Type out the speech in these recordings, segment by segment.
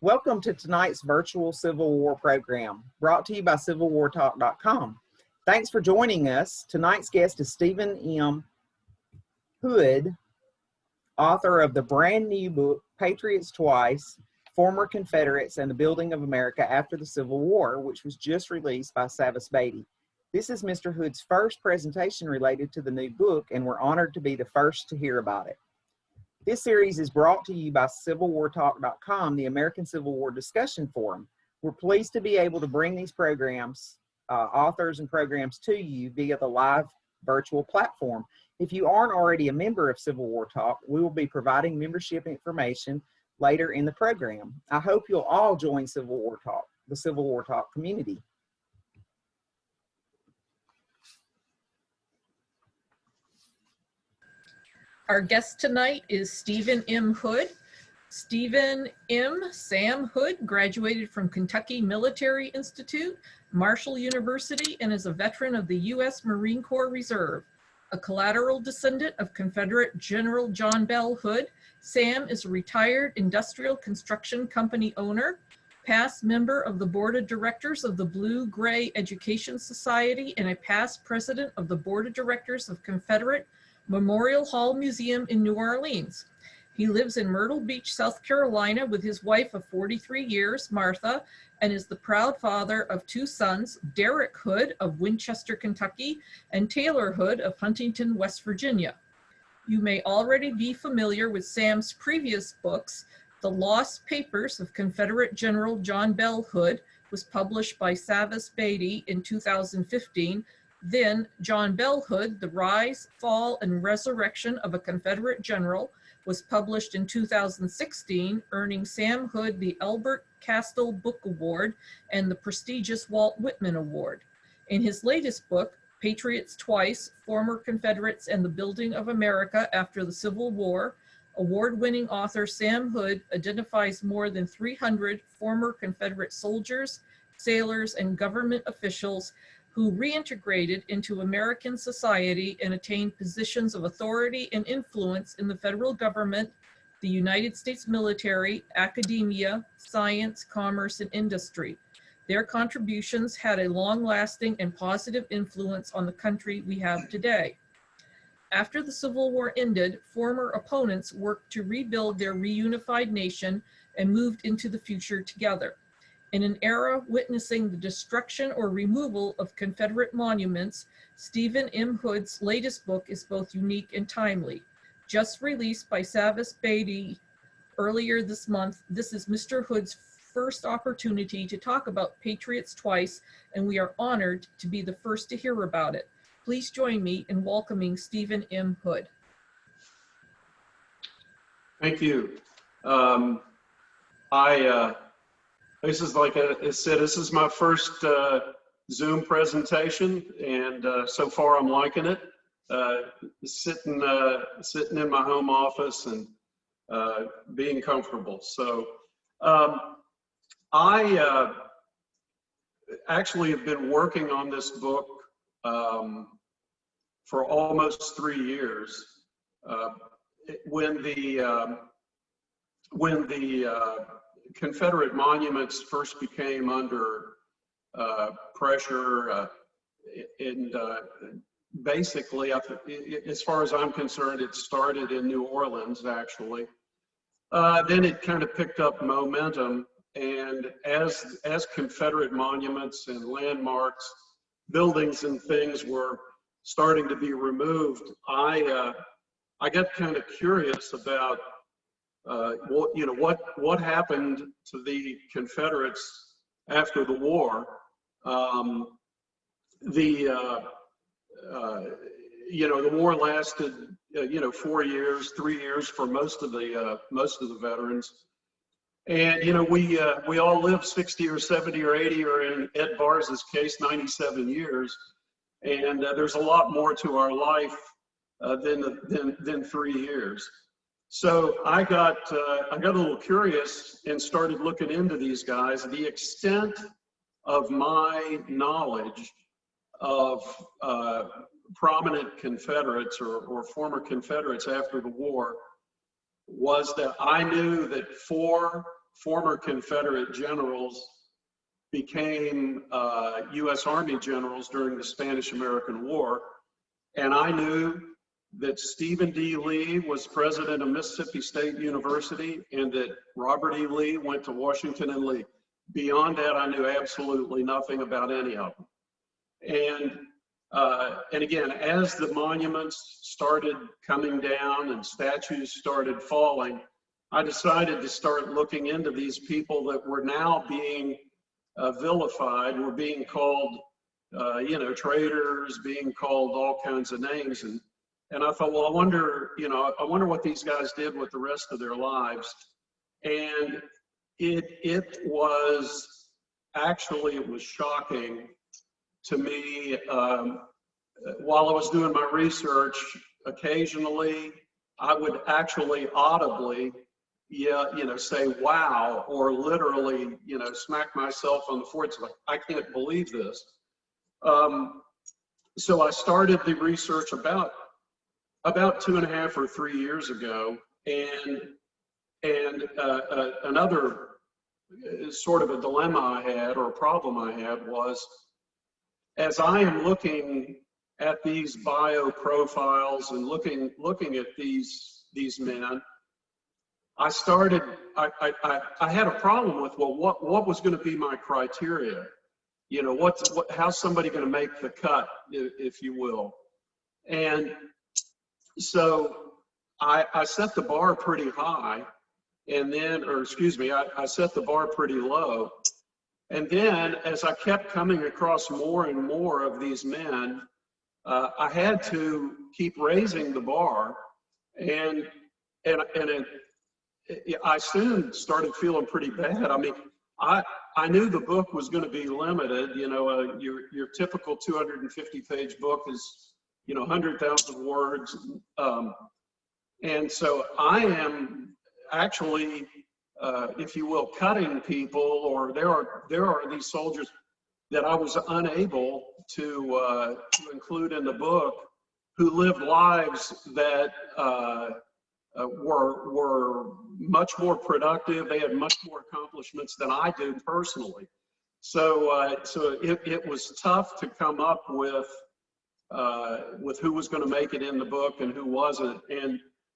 Welcome to tonight's virtual Civil War program, brought to you by CivilWarTalk.com. Thanks for joining us. Tonight's guest is Stephen M. Hood, author of the brand new book, Patriots Twice, Former Confederates and the Building of America After the Civil War, which was just released by Savas Beatty. This is Mr. Hood's first presentation related to the new book, and we're honored to be the first to hear about it. This series is brought to you by CivilWarTalk.com, the American Civil War discussion forum. We're pleased to be able to bring these programs, authors and programs to you via the live virtual platform. If you aren't already a member of Civil War Talk, we will be providing membership information later in the program. I hope you'll all join Civil War Talk, the Civil War Talk community. Our guest tonight is Stephen M. Hood. Stephen M. Sam Hood graduated from Kentucky Military Institute, Marshall University, and is a veteran of the U.S. Marine Corps Reserve. A collateral descendant of Confederate General John Bell Hood, Sam is a retired industrial construction company owner, past member of the board of directors of the Blue-Gray Education Society, and a past president of the board of directors of Confederate Memorial Hall Museum in New Orleans. He lives in Myrtle Beach, South Carolina with his wife of 43 years, Martha, and is the proud father of two sons, Derek Hood of Winchester, Kentucky, and Taylor Hood of Huntington, West Virginia. You may already be familiar with Sam's previous books. The Lost Papers of Confederate General John Bell Hood was published by Savas Beatty in 2015. Then, John Bell Hood, The Rise, Fall, and Resurrection of a Confederate General was published in 2016, earning Sam Hood the Albert Castell Book Award and the prestigious Walt Whitman Award. In his latest book, Patriots Twice, Former Confederates and the Building of America After the Civil War, award-winning author Sam Hood identifies more than 300 former Confederate soldiers, sailors, and government officials who reintegrated into American society and attained positions of authority and influence in the federal government, the United States military, academia, science, commerce, and industry. Their contributions had a long-lasting and positive influence on the country we have today. After the Civil War ended, former opponents worked to rebuild their reunified nation and moved into the future together. In an era witnessing the destruction or removal of Confederate monuments, Stephen M. Hood's latest book is both unique and timely. Just released by Savas Beatty earlier this month, this is Mr. Hood's first opportunity to talk about Patriots Twice, and we are honored to be the first to hear about it. Please join me in welcoming Stephen M. Hood. Thank you. This is like I said, this is my first Zoom presentation, and so far I'm liking it. Sitting in my home office and being comfortable. So I actually have been working on this book for almost 3 years. When the Confederate monuments first became under pressure, and basically, as far as I'm concerned, it started in New Orleans, actually. Then it kind of picked up momentum, and as Confederate monuments and landmarks, buildings and things were starting to be removed, I got kind of curious about what happened to the Confederates after the war. The war lasted 4 years, 3 years for most of the veterans, and we all lived 60 or 70 or 80, or in Ed Barz's case, 97 years, and there's a lot more to our life than 3 years. So I got a little curious and started looking into these guys. The extent of my knowledge of prominent Confederates or former Confederates after the war was that I knew that 4 former Confederate generals became U.S. Army generals during the Spanish-American War. And I knew that Stephen D. Lee was president of Mississippi State University and that Robert E. Lee went to Washington and Lee. Beyond that, I knew absolutely nothing about any of them. And again, as the monuments started coming down and statues started falling, I decided to start looking into these people that were now being vilified, were being called, you know, traitors, being called all kinds of names. And I thought, well, I wonder what these guys did with the rest of their lives. And it was shocking to me. While I was doing my research, occasionally I would actually audibly, say wow, or literally, smack myself on the forehead. Like, I can't believe this. So I started the research about 2.5 or 3 years ago, and another sort of a dilemma I had, or a problem I had, was as I am looking at these bio profiles and looking at these men, I had a problem with, well, what was going to be my criteria? How's somebody going to make the cut, if you will? And so I set the bar pretty high, and then, I set the bar pretty low. And then as I kept coming across more and more of these men, I had to keep raising the bar, and I soon started feeling pretty bad. I mean, I knew the book was going to be limited. Your typical 250-page book is 100,000 words, and so I am actually, if you will, cutting people, or there are these soldiers that I was unable to include in the book, who lived lives that were much more productive. They had much more accomplishments than I do personally. So it was tough to come up with who was going to make it in the book and who wasn't.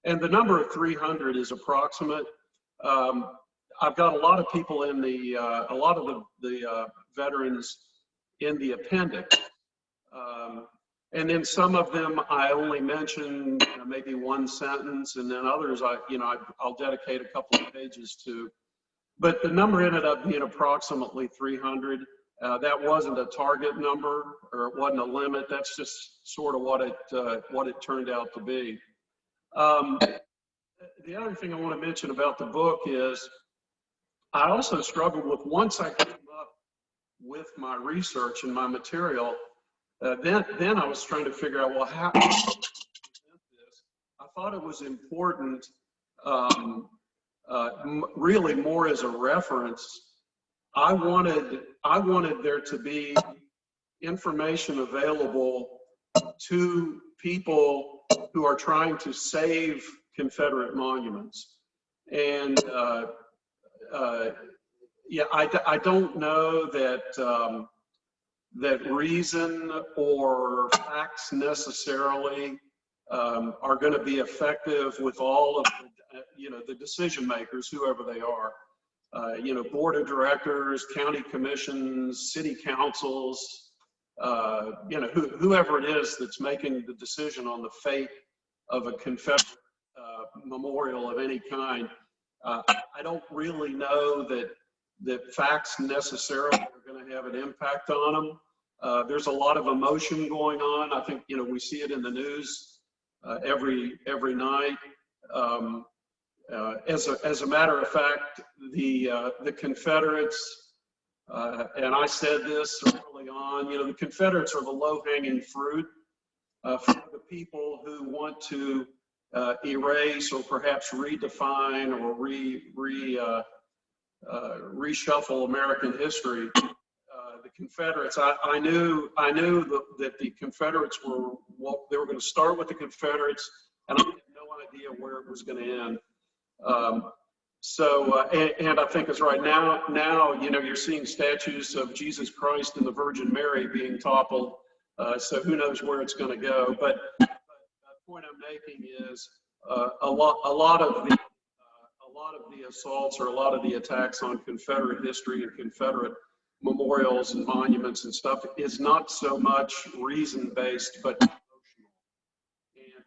And the number of 300 is approximate. I've got a lot of people in a lot of the veterans in the appendix. And then some of them I only mention maybe one sentence, and then others I'll dedicate a couple of pages to. But the number ended up being approximately 300. That wasn't a target number, or it wasn't a limit. That's just sort of what it turned out to be. The other thing I want to mention about the book is I also struggled with, once I came up with my research and my material, then I was trying to figure out, well, how to present this. I thought it was important, really more as a reference. I wanted there to be information available to people who are trying to save Confederate monuments. And I don't know that that reason or facts necessarily are going to be effective with all of the decision makers, whoever they are. Board of directors, county commissions, city councils, whoever it is that's making the decision on the fate of a Confederate memorial of any kind. I don't really know that facts necessarily are going to have an impact on them. There's a lot of emotion going on. I think we see it in the news every night. As a matter of fact, the Confederates, and I said this early on, the Confederates are the low-hanging fruit for the people who want to erase or perhaps redefine or reshuffle American history. The Confederates, I knew that the Confederates they were going to start with the Confederates, and I had no idea where it was going to end. So, and I think it's right now, you know, you're seeing statues of Jesus Christ and the Virgin Mary being toppled. So who knows where it's going to go? But the point I'm making is a lot of the assaults or a lot of the attacks on Confederate history and Confederate memorials and monuments and stuff is not so much reason-based, but emotional. And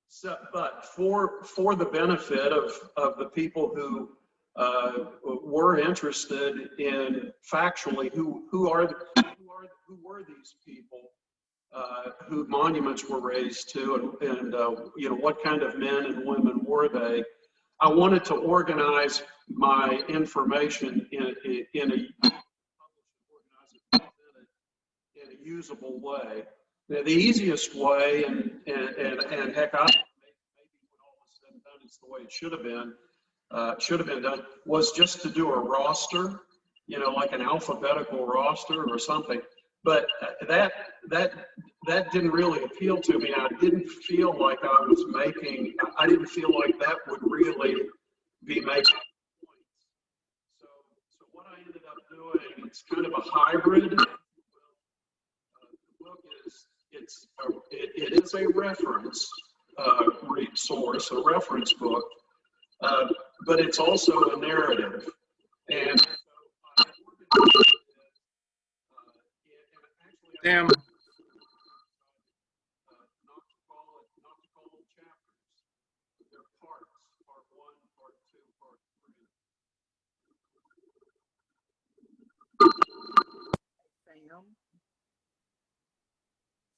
so, but for the benefit of the people who were interested in factually who were these people who monuments were raised to, and you know, what kind of men and women were they? I wanted to organize my information in a usable way. Now, the easiest way, and heck, maybe when all is said and done, it's the way it should have been done, was just to do a roster, you know, like an alphabetical roster or something. But that didn't really appeal to me. I didn't feel like I didn't feel like that would really be making points. So what I ended up doing, it's kind of a hybrid. The book it is a reference source, a reference book, but it's also a narrative. And Sam, not to call them chapters, but they're parts, part 1, part 2, part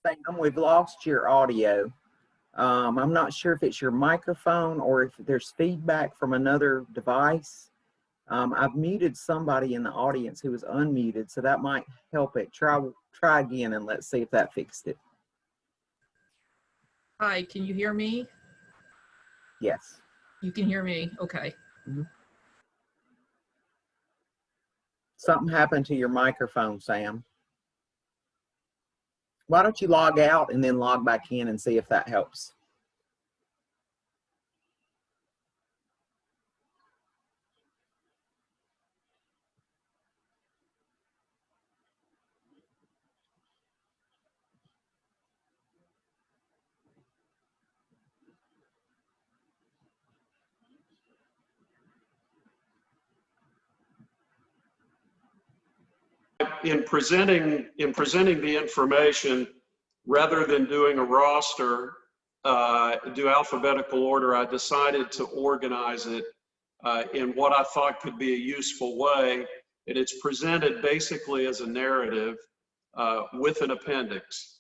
3. Sam, we've lost your audio. I'm not sure if it's your microphone or if there's feedback from another device. I've muted somebody in the audience who was unmuted, so that might help it. Try again and let's see if that fixed it. Hi, can you hear me? Yes. You can hear me, okay. Mm-hmm. Something happened to your microphone, Sam. Why don't you log out and then log back in and see if that helps? In presenting the information, rather than doing a roster, do alphabetical order, I decided to organize it in what I thought could be a useful way. And it's presented basically as a narrative with an appendix.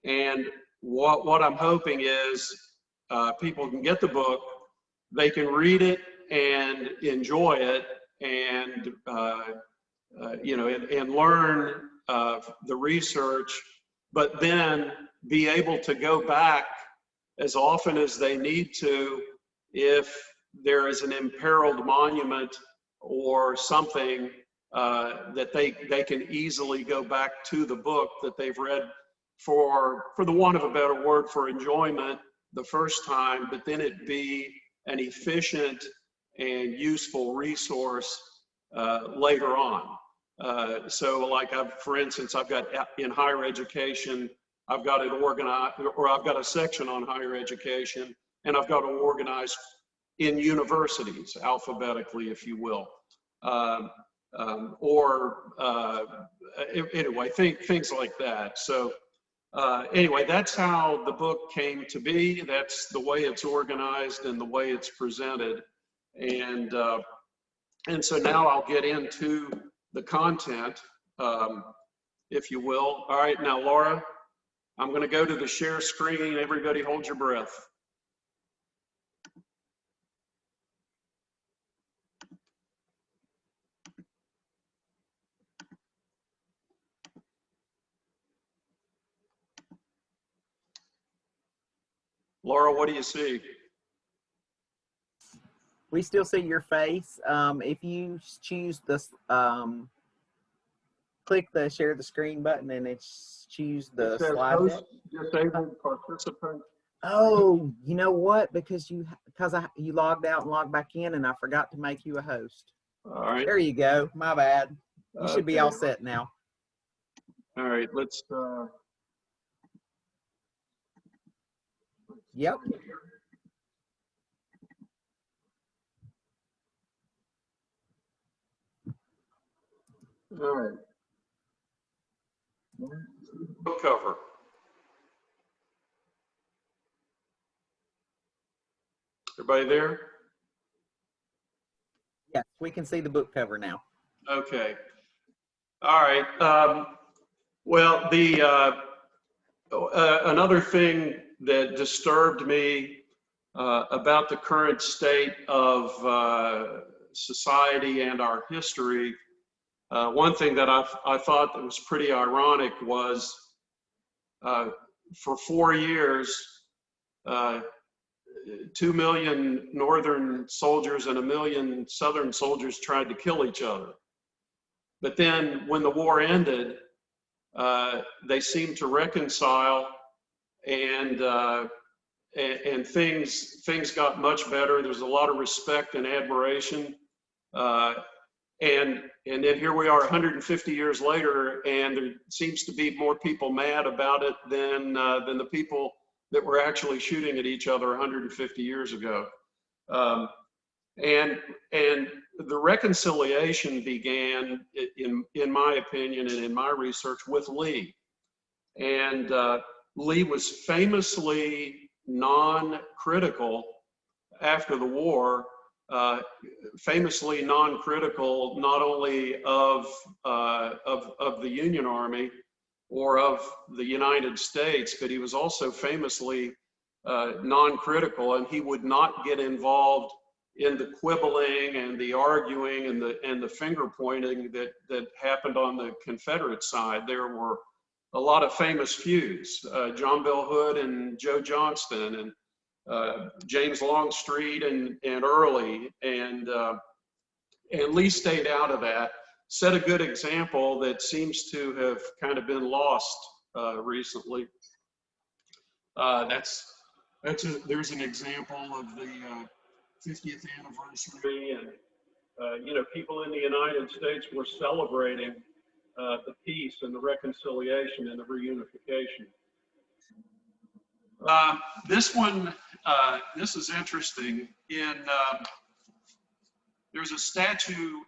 And what I'm hoping is people can get the book, they can read it and enjoy it, and you know, and learn the research, but then be able to go back as often as they need to if there is an imperiled monument or something that they can easily go back to the book that they've read for the want of a better word, for enjoyment the first time, but then it be an efficient and useful resource later on. So like for instance, I've got in higher education, I've got it organized, or I've got a section on higher education, and I've got it organized in universities alphabetically, if you will. Anyway, things like that. So anyway, that's how the book came to be. That's the way it's organized and the way it's presented. And so now I'll get into the content, if you will. All right, now Laura, I'm going to go to the share screen. Everybody hold your breath. Laura, what do you see? We still see your face. If you choose this, click the share the screen button and it's choose the slide deck. Disabled participant. Oh, you know what? Because you logged out and logged back in, and I forgot to make you a host. All right. There you go. My bad. You should be all set now. All right. Let's. Yep. All right. Book cover. Everybody there? Yes, we can see the book cover now. Okay. All right. Well, another thing that disturbed me about the current state of society and our history, one thing that I thought that was pretty ironic was for 4 years, 2 million Northern soldiers and 1 million Southern soldiers tried to kill each other. But then when the war ended, they seemed to reconcile, and things got much better. There's a lot of respect and admiration. And then here we are 150 years later, and there seems to be more people mad about it than the people that were actually shooting at each other 150 years ago. And the reconciliation began, in my opinion and in my research, with Lee. And Lee was famously non-critical after the war, famously non-critical not only of the Union Army or of the United States, but he was also famously non-critical, and he would not get involved in the quibbling and the arguing and the finger pointing that happened on the Confederate side. There were a lot of famous feuds, John Bell Hood and Joe Johnston, and James Longstreet and Early, and Lee stayed out of that. Set a good example that seems to have kind of been lost recently. There's an example of the 50th anniversary, and you know, people in the United States were celebrating the peace and the reconciliation and the reunification. This one, this is interesting. There's a statue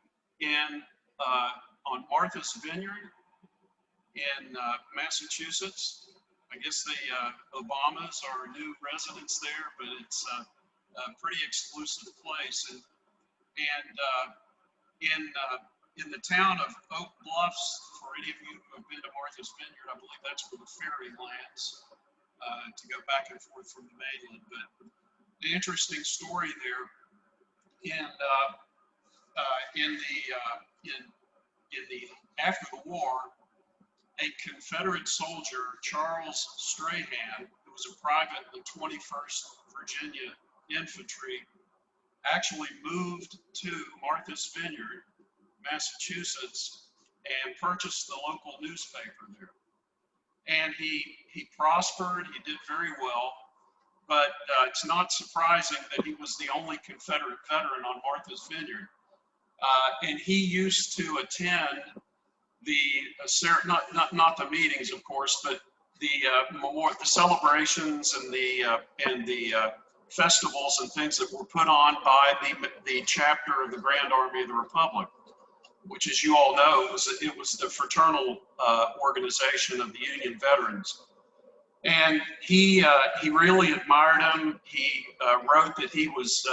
on Martha's Vineyard in Massachusetts. I guess the Obamas are new residents there, but it's a pretty exclusive place. And in the town of Oak Bluffs, for any of you who have been to Martha's Vineyard, I believe that's where the ferry lands to go back and forth from the mainland. But the interesting story there, after the war, a Confederate soldier, Charles Strahan, who was a private in the 21st Virginia Infantry, actually moved to Martha's Vineyard, Massachusetts, and purchased the local newspaper there. And he prospered, he did very well, but it's not surprising that he was the only Confederate veteran on Martha's Vineyard. And he used to attend not the meetings, of course, but the celebrations and the festivals and things that were put on by the chapter of the Grand Army of the Republic, which, as you all know, it was the fraternal organization of the Union veterans. And he really admired him. He wrote that he was,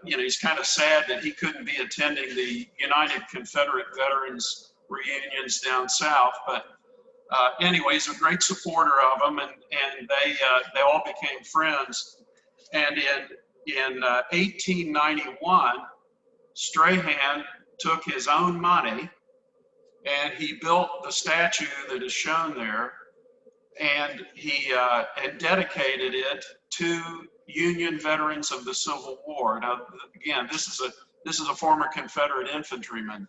he's kind of sad that he couldn't be attending the United Confederate Veterans reunions down south. But anyway, he's a great supporter of them, and they all became friends. And in 1891, Strahan took his own money and he built the statue that is shown there, and he dedicated it to Union veterans of the Civil War. Now, again, this is a former Confederate infantryman,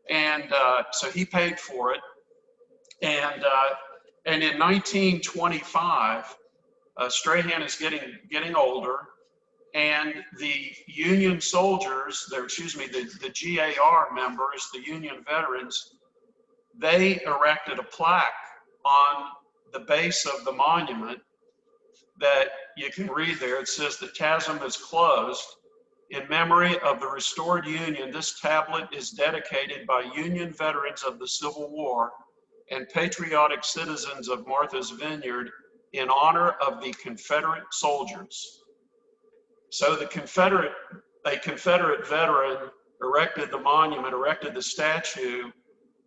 and so he paid for it. And in 1925, Strahan is getting older, and the Union soldiers, the GAR members, the Union veterans, they erected a plaque on the base of the monument that you can read there. It says, "The chasm is closed. In memory of the restored Union, this tablet is dedicated by Union veterans of the Civil War and patriotic citizens of Martha's Vineyard in honor of the Confederate soldiers." So a Confederate veteran erected the monument, erected the statue,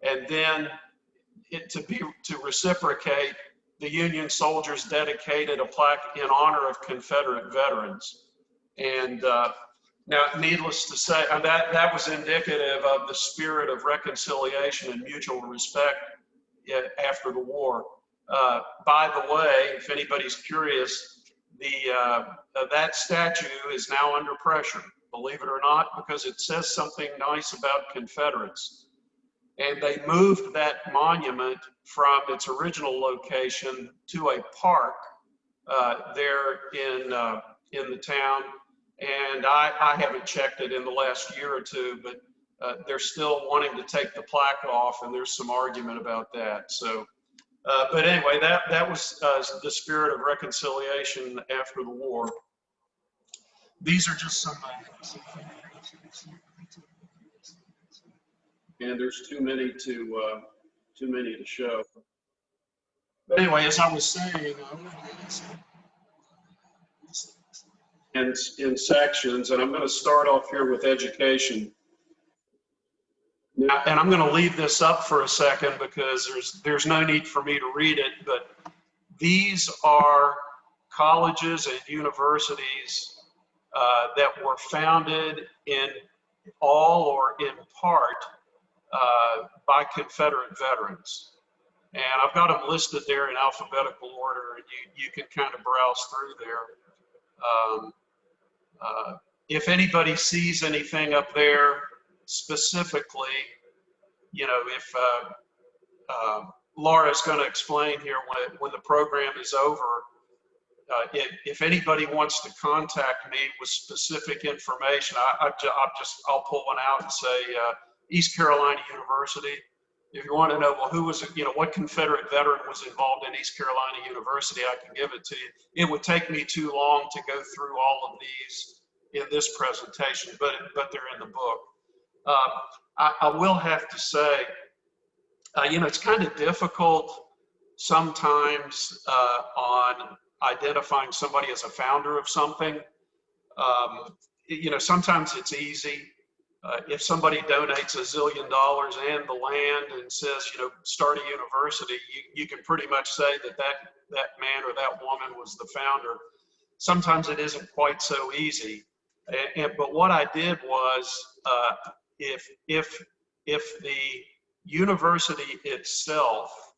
and then to reciprocate, the Union soldiers dedicated a plaque in honor of Confederate veterans. And now, needless to say, that was indicative of the spirit of reconciliation and mutual respect after the war. By the way, if anybody's curious, that statue is now under pressure, believe it or not, because it says something nice about Confederates. And they moved that monument from its original location to a park there in the town. And I haven't checked it in the last year or two, but they're still wanting to take the plaque off, and there's some argument about that. So, but anyway, that was the spirit of reconciliation after the war. These are just some. And there's too many to show. But anyway, as I was saying, in sections, and I'm going to start off here with education. Now, and I'm going to leave this up for a second because there's no need for me to read it, but these are colleges and universities that were founded in all or in part by Confederate veterans. And I've got them listed there in alphabetical order, and you can kind of browse through there. If anybody sees anything up there specifically, you know, if Laura's going to explain here when the program is over, if anybody wants to contact me with specific information, I'll pull one out and say East Carolina University. If you want to know, well, who was, you know, what Confederate veteran was involved in East Carolina University, I can give it to you. It would take me too long to go through all of these in this presentation, but they're in the book. I will have to say, you know, it's kind of difficult sometimes on identifying somebody as a founder of something. You know, sometimes it's easy. If somebody donates $1 zillion and the land and says, you know, start a university, you can pretty much say that man or that woman was the founder. Sometimes it isn't quite so easy. But what I did was, if the university itself,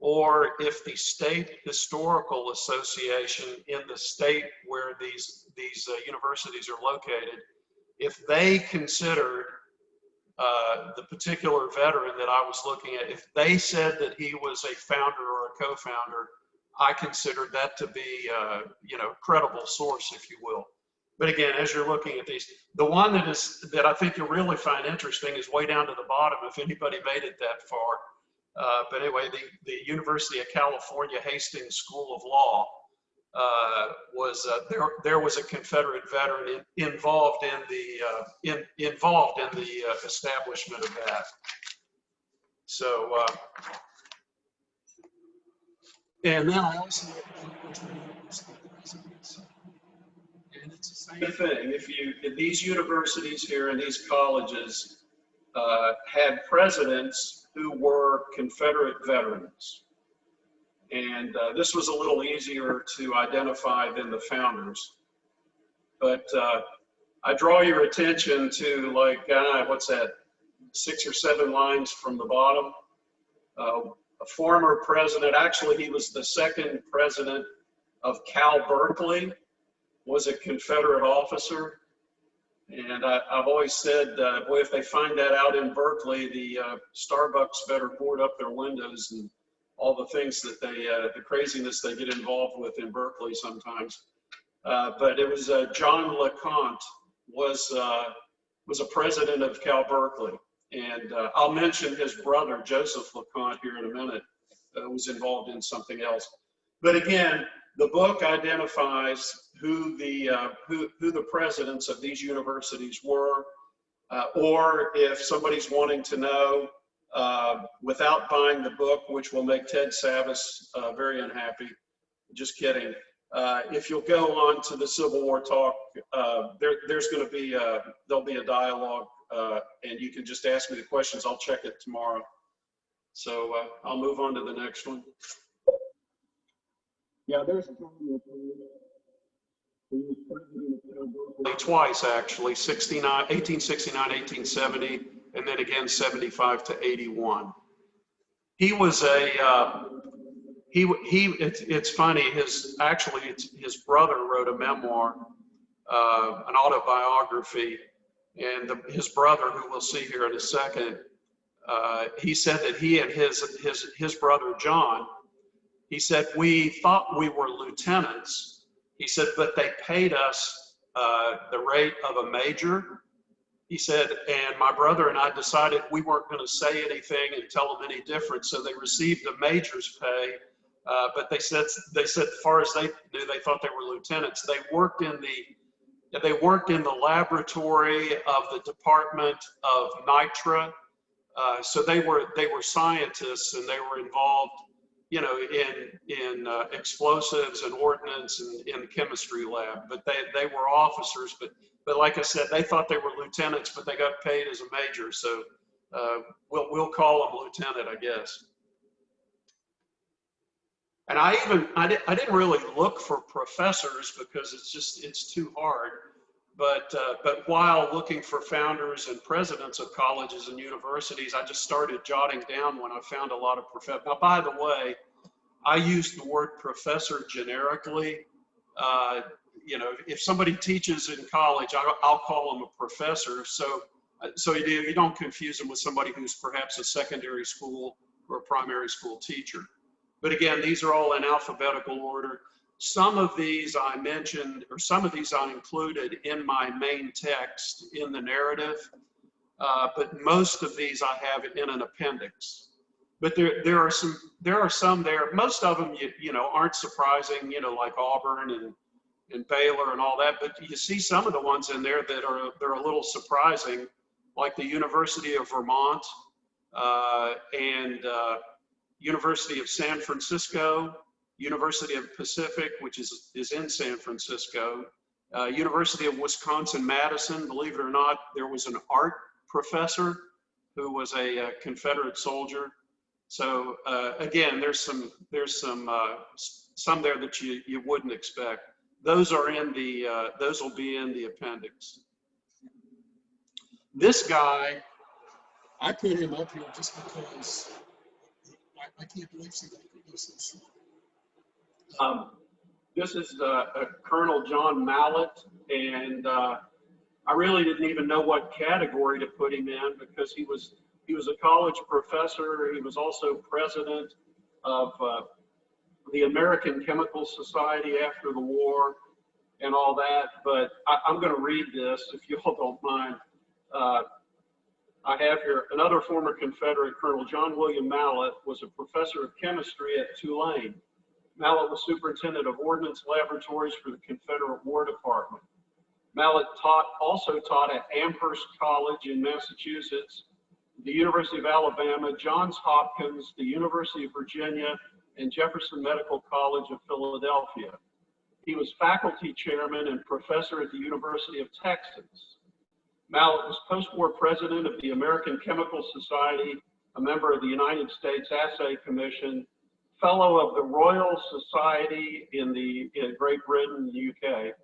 or if the State Historical Association in the state where these universities are located, if they considered the particular veteran that I was looking at, if they said that he was a founder or a co-founder, I considered that to be, you know, credible source, if you will. But again, as you're looking at these, the one that I think you'll really find interesting is way down to the bottom, if anybody made it that far. But anyway, the University of California Hastings School of Law there was a Confederate veteran involved in the establishment of that. So and then I also, and it's the same thing. If these universities here and these colleges had presidents who were Confederate veterans. And this was a little easier to identify than the founders. But I draw your attention to, like, what's that, 6 or 7 lines from the bottom. A former president, actually he was the second president of Cal Berkeley, was a Confederate officer. And I've always said, boy, if they find that out in Berkeley, the Starbucks better board up their windows all the things that they, the craziness they get involved with in Berkeley sometimes. But it was John LeConte was a president of Cal Berkeley. And I'll mention his brother, Joseph LeConte, here in a minute, was involved in something else. But again, the book identifies who the presidents of these universities were, or if somebody's wanting to know without buying the book, which will make Ted Savas very unhappy. Just kidding. If you'll go on to the Civil War Talk, there's going to be there'll be a dialogue, and you can just ask me the questions. I'll check it tomorrow. So I'll move on to the next one. Yeah, there's twice actually, 1869, 1870, and then again 75 to 81. He was it's funny, his brother wrote a memoir, an autobiography, and his brother, who we'll see here in a second, he said that he and his brother John, he said, we thought we were lieutenants. He said, but they paid us the rate of a major. He said, and my brother and I decided we weren't going to say anything and tell them any different, so they received a major's pay. But they said, as far as they knew, they thought they were lieutenants. They worked in the laboratory of the Department of Nitra. So they were scientists, and they were involved, you know, in explosives and ordnance and in the chemistry lab. But they were officers. But like I said, they thought they were lieutenants, but they got paid as a major. So we'll call them lieutenant, I guess. And I didn't really look for professors because it's too hard. But while looking for founders and presidents of colleges and universities, I just started jotting down when I found a lot of professors. Now, by the way, I use the word professor generically. You know, if somebody teaches in college, I'll call them a professor. So you don't confuse them with somebody who's perhaps a secondary school or a primary school teacher. But again, these are all in alphabetical order. Some of these I mentioned, or some of these I included in my main text in the narrative, but most of these I have in an appendix. But there are some there. Most of them, you know, aren't surprising, you know, like Auburn and Baylor and all that. But you see some of the ones in there that they're a little surprising, like the University of Vermont and University of San Francisco, University of Pacific, which is in San Francisco, University of Wisconsin-Madison. Believe it or not, there was an art professor who was a Confederate soldier. So again, there's some there that you wouldn't expect. Those are in the those will be in the appendix. This guy, I put him up here just because I can't believe somebody produced this. This is Colonel John Mallett, and I really didn't even know what category to put him in because he was a college professor. He was also president of the American Chemical Society after the war and all that. But I'm going to read this if you all don't mind. I have here another former Confederate, Colonel John William Mallett, was a professor of chemistry at Tulane. Mallett was superintendent of ordnance laboratories for the Confederate War Department. Mallett also taught at Amherst College in Massachusetts, the University of Alabama, Johns Hopkins, the University of Virginia, and Jefferson Medical College of Philadelphia. He was faculty chairman and professor at the University of Texas. Mallett was post-war president of the American Chemical Society, a member of the United States Assay Commission, fellow of the Royal Society in Great Britain and the UK,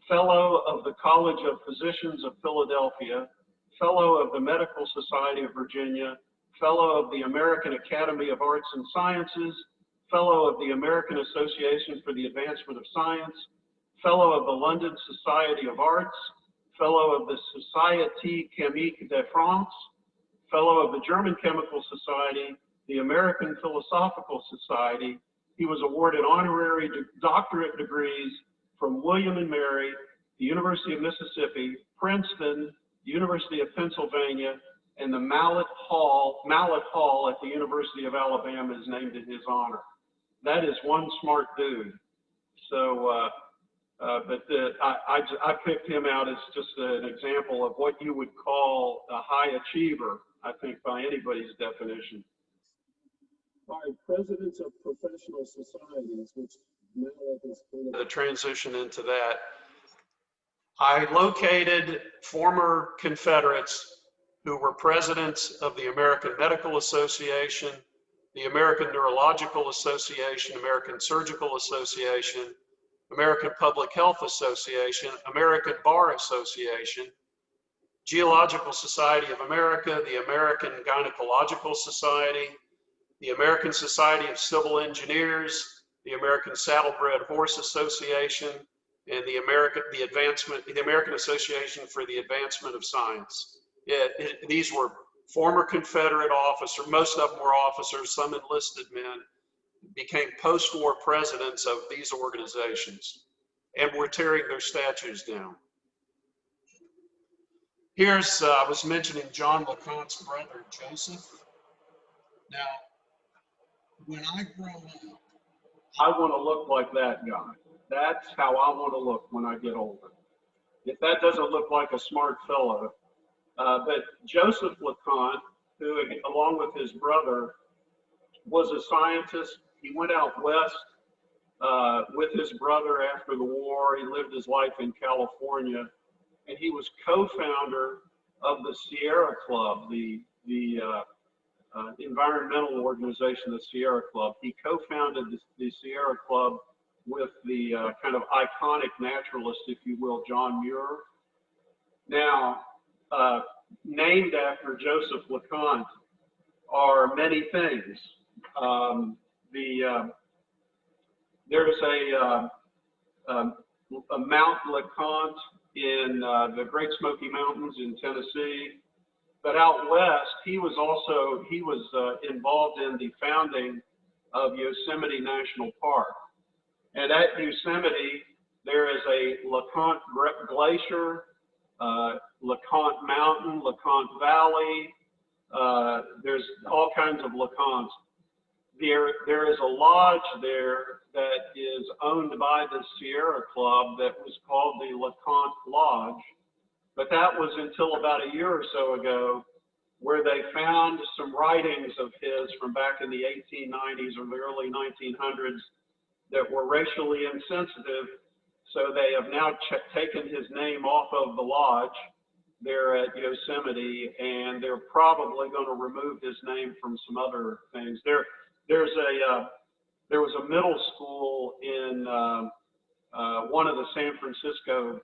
fellow of the College of Physicians of Philadelphia, fellow of the Medical Society of Virginia, fellow of the American Academy of Arts and Sciences, fellow of the American Association for the Advancement of Science, fellow of the London Society of Arts, fellow of the Société Chimique de France, fellow of the German Chemical Society, the American Philosophical Society. He was awarded honorary doctorate degrees from William and Mary, the University of Mississippi, Princeton, the University of Pennsylvania, and the Mallett Hall at the University of Alabama is named in his honor. That is one smart dude. So, I picked him out as just an example of what you would call a high achiever, I think, by anybody's definition. By presidents of professional societies, which Mallett is kind of the transition into that. I located former Confederates who were presidents of the American Medical Association, the American Neurological Association, American Surgical Association, American Public Health Association, American Bar Association, Geological Society of America, the American Gynecological Society, the American Society of Civil Engineers, the American Saddlebred Horse Association, and the American Association for the Advancement of Science. These were former Confederate officers, most of them were officers, some enlisted men, became post-war presidents of these organizations, and were tearing their statues down. Here's, I was mentioning John LeConte's brother, Joseph. Now, when I grow up, I want to look like that guy. That's how I want to look when I get older. If that doesn't look like a smart fellow, but Joseph LeConte, who along with his brother was a scientist. He went out west with his brother after the war. He lived his life in California, and he was co-founder of the Sierra Club, the environmental organization, the Sierra Club. He co-founded the Sierra Club with the kind of iconic naturalist, if you will, John Muir. Now, named after Joseph LeConte are many things. There's a Mount LeConte in the Great Smoky Mountains in Tennessee. But out west, he was involved in the founding of Yosemite National Park. And at Yosemite, there is a LeConte Glacier, LeConte Mountain, LeConte Valley. There's all kinds of LeContes. There is a lodge there that is owned by the Sierra Club that was called the LeConte Lodge. But that was until about a year or so ago, where they found some writings of his from back in the 1890s or the early 1900s that were racially insensitive. So they have now taken his name off of the lodge there at Yosemite, and they're probably going to remove his name from some other things. There was a middle school in one of the San Francisco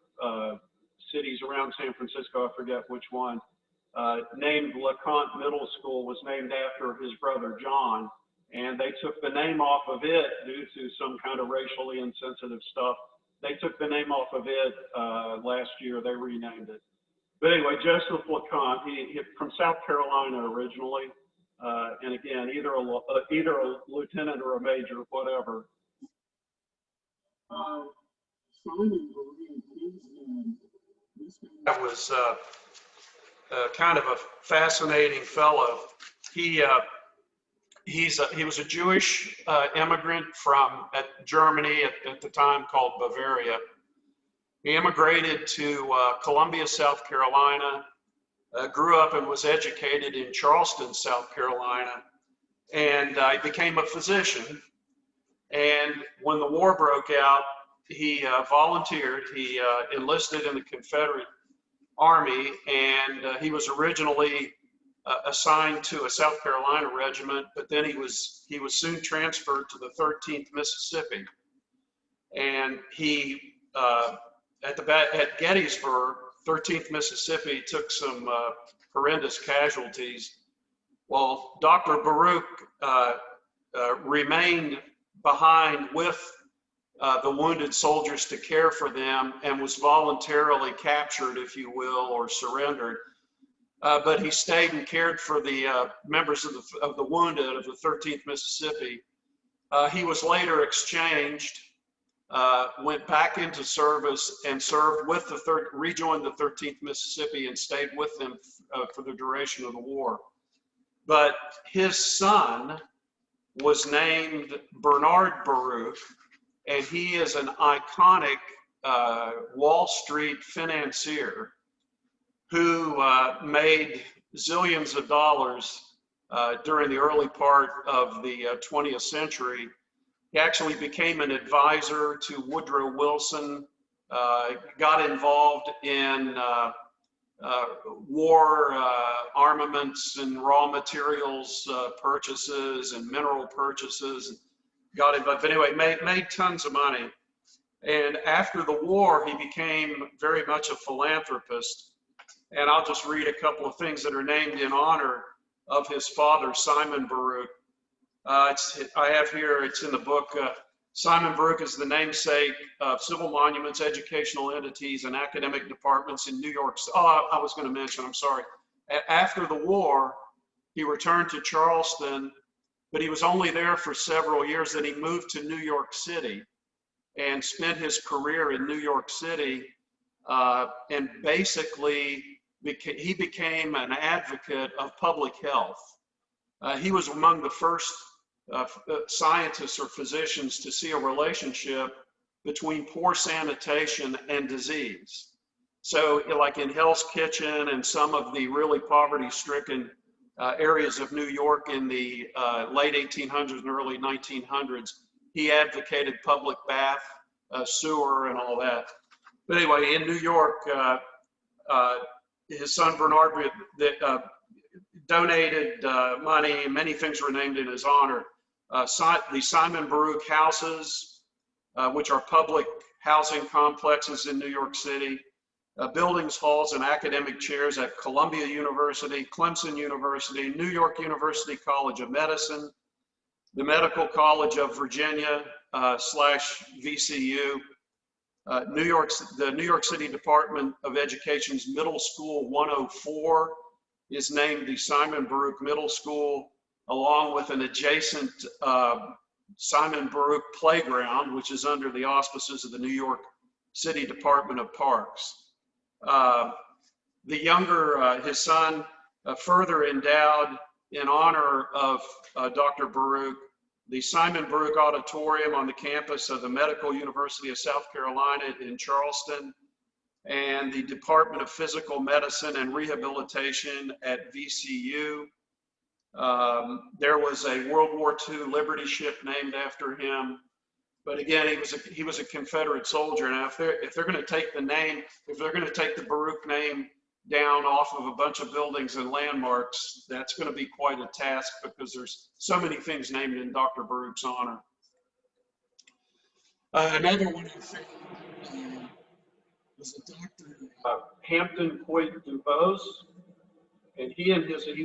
cities around San Francisco, I forget which one, named LeConte Middle School, was named after his brother John, and they took the name off of it due to some kind of racially insensitive stuff. They took the name off of it last year. They renamed it. But anyway, Joseph LeConte, he from South Carolina originally, and again, either a lieutenant or a major, whatever. That was kind of a fascinating fellow. He was a Jewish immigrant from Germany at the time called Bavaria. He immigrated to Columbia, South Carolina, grew up and was educated in Charleston, South Carolina, and he became a physician. And when the war broke out, he volunteered. He enlisted in the Confederate Army, and he was originally assigned to a South Carolina regiment, but then he was soon transferred to the 13th Mississippi. And he at Gettysburg, 13th Mississippi took some horrendous casualties. Well, Dr. Baruch remained behind with the wounded soldiers to care for them, and was voluntarily captured, if you will, or surrendered. but he stayed and cared for the members of the wounded of the 13th Mississippi. He was later exchanged, went back into service and served with rejoined the 13th Mississippi and stayed with them for the duration of the war. But his son was named Bernard Baruch, and he is an iconic Wall Street financier who made zillions of dollars during the early part of the 20th century. He actually became an advisor to Woodrow Wilson, got involved in war armaments and raw materials purchases and mineral purchases, got involved. But anyway, made tons of money. And after the war, he became very much a philanthropist. And I'll just read a couple of things that are named in honor of his father, Simon Baruch. I have here, it's in the book, Simon Baruch is the namesake of civil monuments, educational entities, and academic departments in New York. Oh, I was going to mention, I'm sorry. After the war, he returned to Charleston, but he was only there for several years. Then he moved to New York City and spent his career in New York City, and basically he became an advocate of public health. He was among the first scientists or physicians to see a relationship between poor sanitation and disease. So like in Hell's Kitchen and some of the really poverty-stricken areas of New York in the late 1800s and early 1900s, he advocated public bath, sewer, and all that. But anyway, in New York, his son Bernard donated money, and many things were named in his honor. The Simon Baruch houses, which are public housing complexes in New York City, buildings, halls, and academic chairs at Columbia University, Clemson University, New York University College of Medicine, the Medical College of Virginia / VCU, the New York City Department of Education's Middle School 104 is named the Simon Baruch Middle School, along with an adjacent Simon Baruch Playground, which is under the auspices of the New York City Department of Parks. The younger, his son, further endowed in honor of Dr. Baruch, the Simon Baruch Auditorium on the campus of the Medical University of South Carolina in Charleston, and the Department of Physical Medicine and Rehabilitation at VCU. There was a World War II Liberty ship named after him. But again, he was a Confederate soldier. Now, if they're going to take the name, if they're going to take the Baruch name down off of a bunch of buildings and landmarks, that's going to be quite a task because there's so many things named in Dr. Baruch's honor. Another one I found was a doctor. Hampton Coit DuBose, and he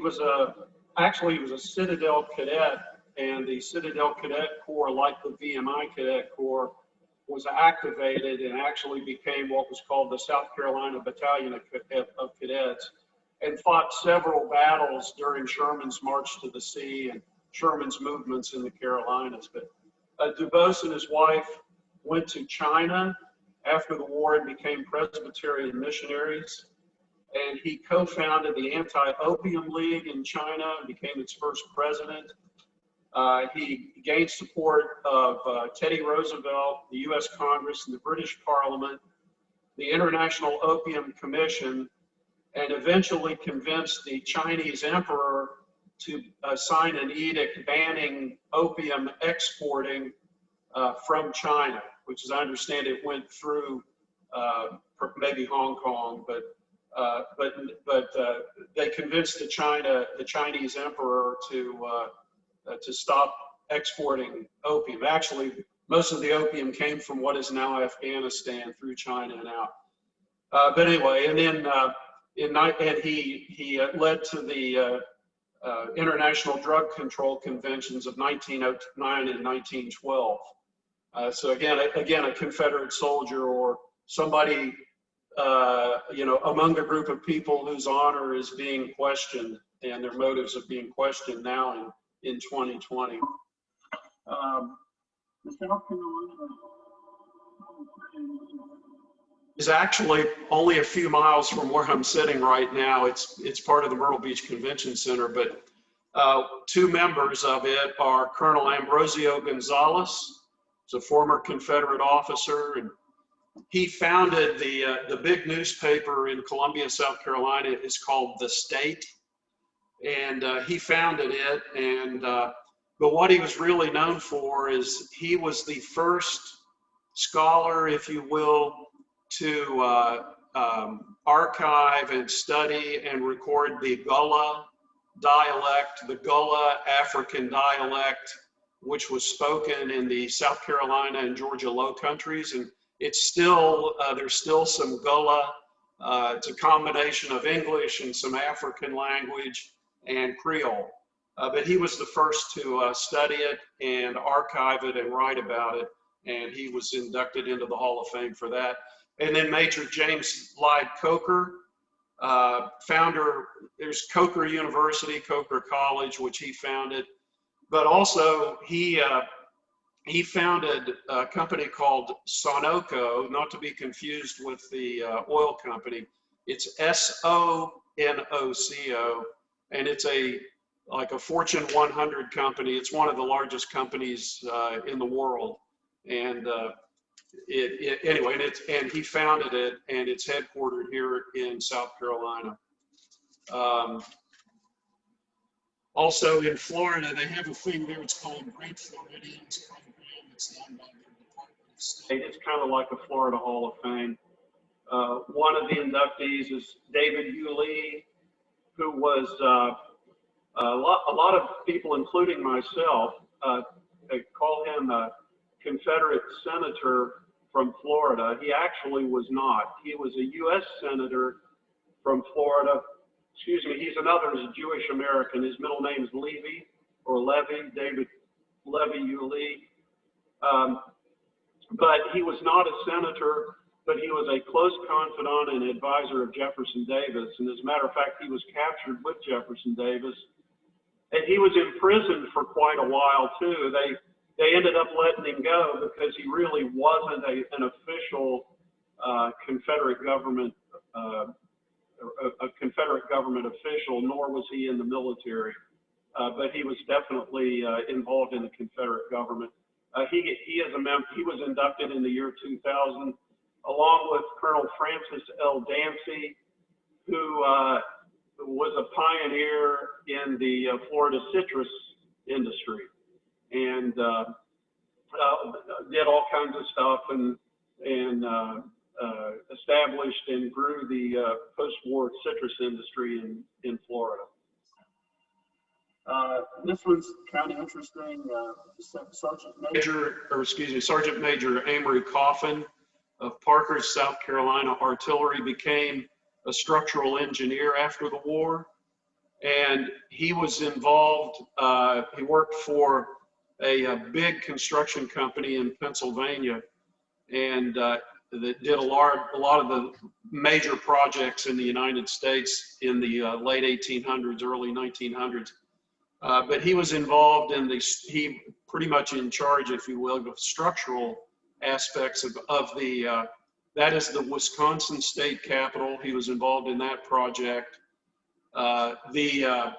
was a Citadel cadet, and the Citadel Cadet Corps, like the VMI Cadet Corps, was activated and actually became what was called the South Carolina Battalion of Cadets, and fought several battles during Sherman's March to the Sea and Sherman's movements in the Carolinas. But DuBose and his wife went to China after the war and became Presbyterian missionaries. And he co-founded the Anti-Opium League in China and became its first president. He gained support of Teddy Roosevelt, the US Congress, and the British Parliament, the International Opium Commission, and eventually convinced the Chinese emperor to sign an edict banning opium exporting from China, which, as I understand it, went through maybe Hong Kong, but they convinced the Chinese emperor to stop exporting opium. Actually, most of the opium came from what is now Afghanistan through China and out. But anyway, and then he led to the International Drug Control Conventions of 1909 and 1912. So again, a Confederate soldier or somebody you know, among a group of people whose honor is being questioned and their motives are being questioned now in 2020. The South Carolina is actually only a few miles from where I'm sitting right now. It's part of the Myrtle Beach Convention Center, but two members of it are Colonel Ambrosio Gonzalez, who's a former Confederate officer, and he founded the big newspaper in Columbia, South Carolina. It's called The State, and he founded it. And but what he was really known for is he was the first scholar, if you will, to archive and study and record the Gullah dialect, the Gullah African dialect, which was spoken in the South Carolina and Georgia Low Countries. And it's still, there's still some Gullah. It's a combination of English and some African language and Creole. But he was the first to study it and archive it and write about it. And he was inducted into the Hall of Fame for that. And then Major James Lyde Coker, founder, there's Coker University, Coker College, which he founded. But also he founded a company called Sonoco, not to be confused with the oil company. It's Sonoco, and it's like a Fortune 100 company. It's one of the largest companies in the world. And anyway, and he founded it, and it's headquartered here in South Carolina. Also in Florida, they have a thing there. It's called Great Floridians Program. It's done by the Department of State. It's kind of like a Florida Hall of Fame. One of the inductees is David Lee, who was a lot of people, including myself, they call him a Confederate senator from Florida. He actually was not. He was a U.S. senator from Florida. Excuse me, he's a Jewish American. His middle name is Levy, or Levy, David Levy Lee. But he was not a senator, but he was a close confidant and advisor of Jefferson Davis. And as a matter of fact, he was captured with Jefferson Davis. And he was imprisoned for quite a while too. They ended up letting him go because he really wasn't an official Confederate government official, nor was he in the military. But he was definitely involved in the Confederate government. He was inducted in the year 2000, along with Colonel Francis L. Dancy, who was a pioneer in the Florida citrus industry, and did all kinds of stuff and established and grew the post-war citrus industry in Florida. This one's kind of interesting. Sergeant Major Amory Coffin of Parkhurst, South Carolina Artillery became a structural engineer after the war, and he was involved. He worked for a big construction company in Pennsylvania, and that did a lot of the major projects in the United States in the late 1800s, early 1900s. But he was involved in he pretty much in charge, if you will, of structural aspects of that is the Wisconsin State Capitol. He was involved in that project. The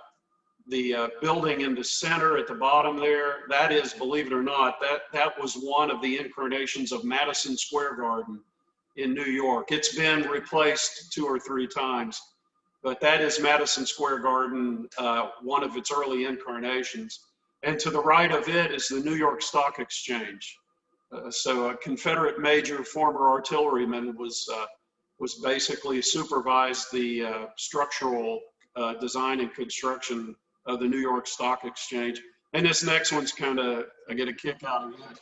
building in the center at the bottom there, that is, believe it or not, that was one of the incarnations of Madison Square Garden in New York. It's been replaced 2 or 3 times, but that is Madison Square Garden, one of its early incarnations. And to the right of it is the New York Stock Exchange. So a Confederate major, former artilleryman, was basically supervised the structural design and construction of the New York Stock Exchange. And this next one's kind of, I get a kick out of it.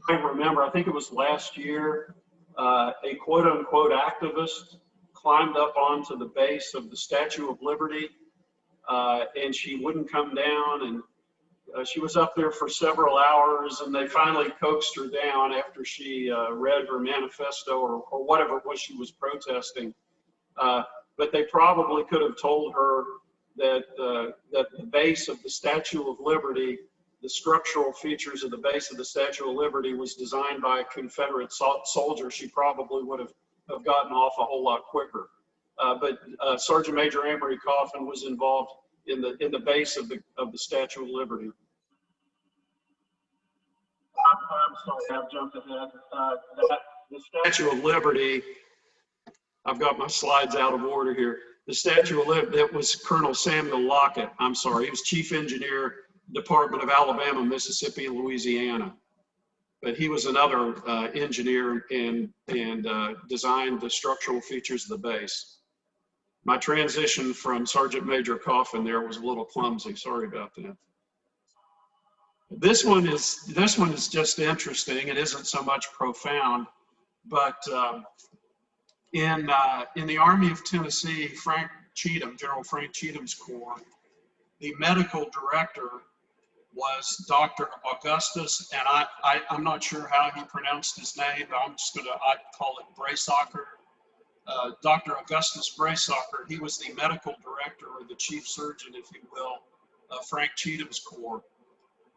I remember, I think it was last year, a quote unquote activist climbed up onto the base of the Statue of Liberty, and she wouldn't come down, and She was up there for several hours, and they finally coaxed her down after she read her manifesto or whatever it was she was protesting. But they probably could have told her that that the base of the Statue of Liberty, the structural features of the base of the Statue of Liberty, was designed by a Confederate soldier. She probably would have gotten off a whole lot quicker. But Sergeant Major Amory Coffin was involved in the base of the Statue of Liberty. I'm sorry, I've jumped ahead. The Statue of Liberty, I've got my slides out of order here. The Statue of Liberty, that was Colonel Samuel Lockett. I'm sorry, he was Chief Engineer, Department of Alabama, Mississippi, and Louisiana. But he was another engineer and designed the structural features of the base. My transition from Sergeant Major Coffin there was a little clumsy. Sorry about that. This one is just interesting. It isn't so much profound, but in the Army of Tennessee, General Frank Cheatham's Corps, the medical director was Dr. Augustus, and I'm not sure how he pronounced his name, but I'm just I call it Braysocker. Dr. Augustus Braysocker, he was the medical director, or the chief surgeon, if you will, of Frank Cheatham's Corps.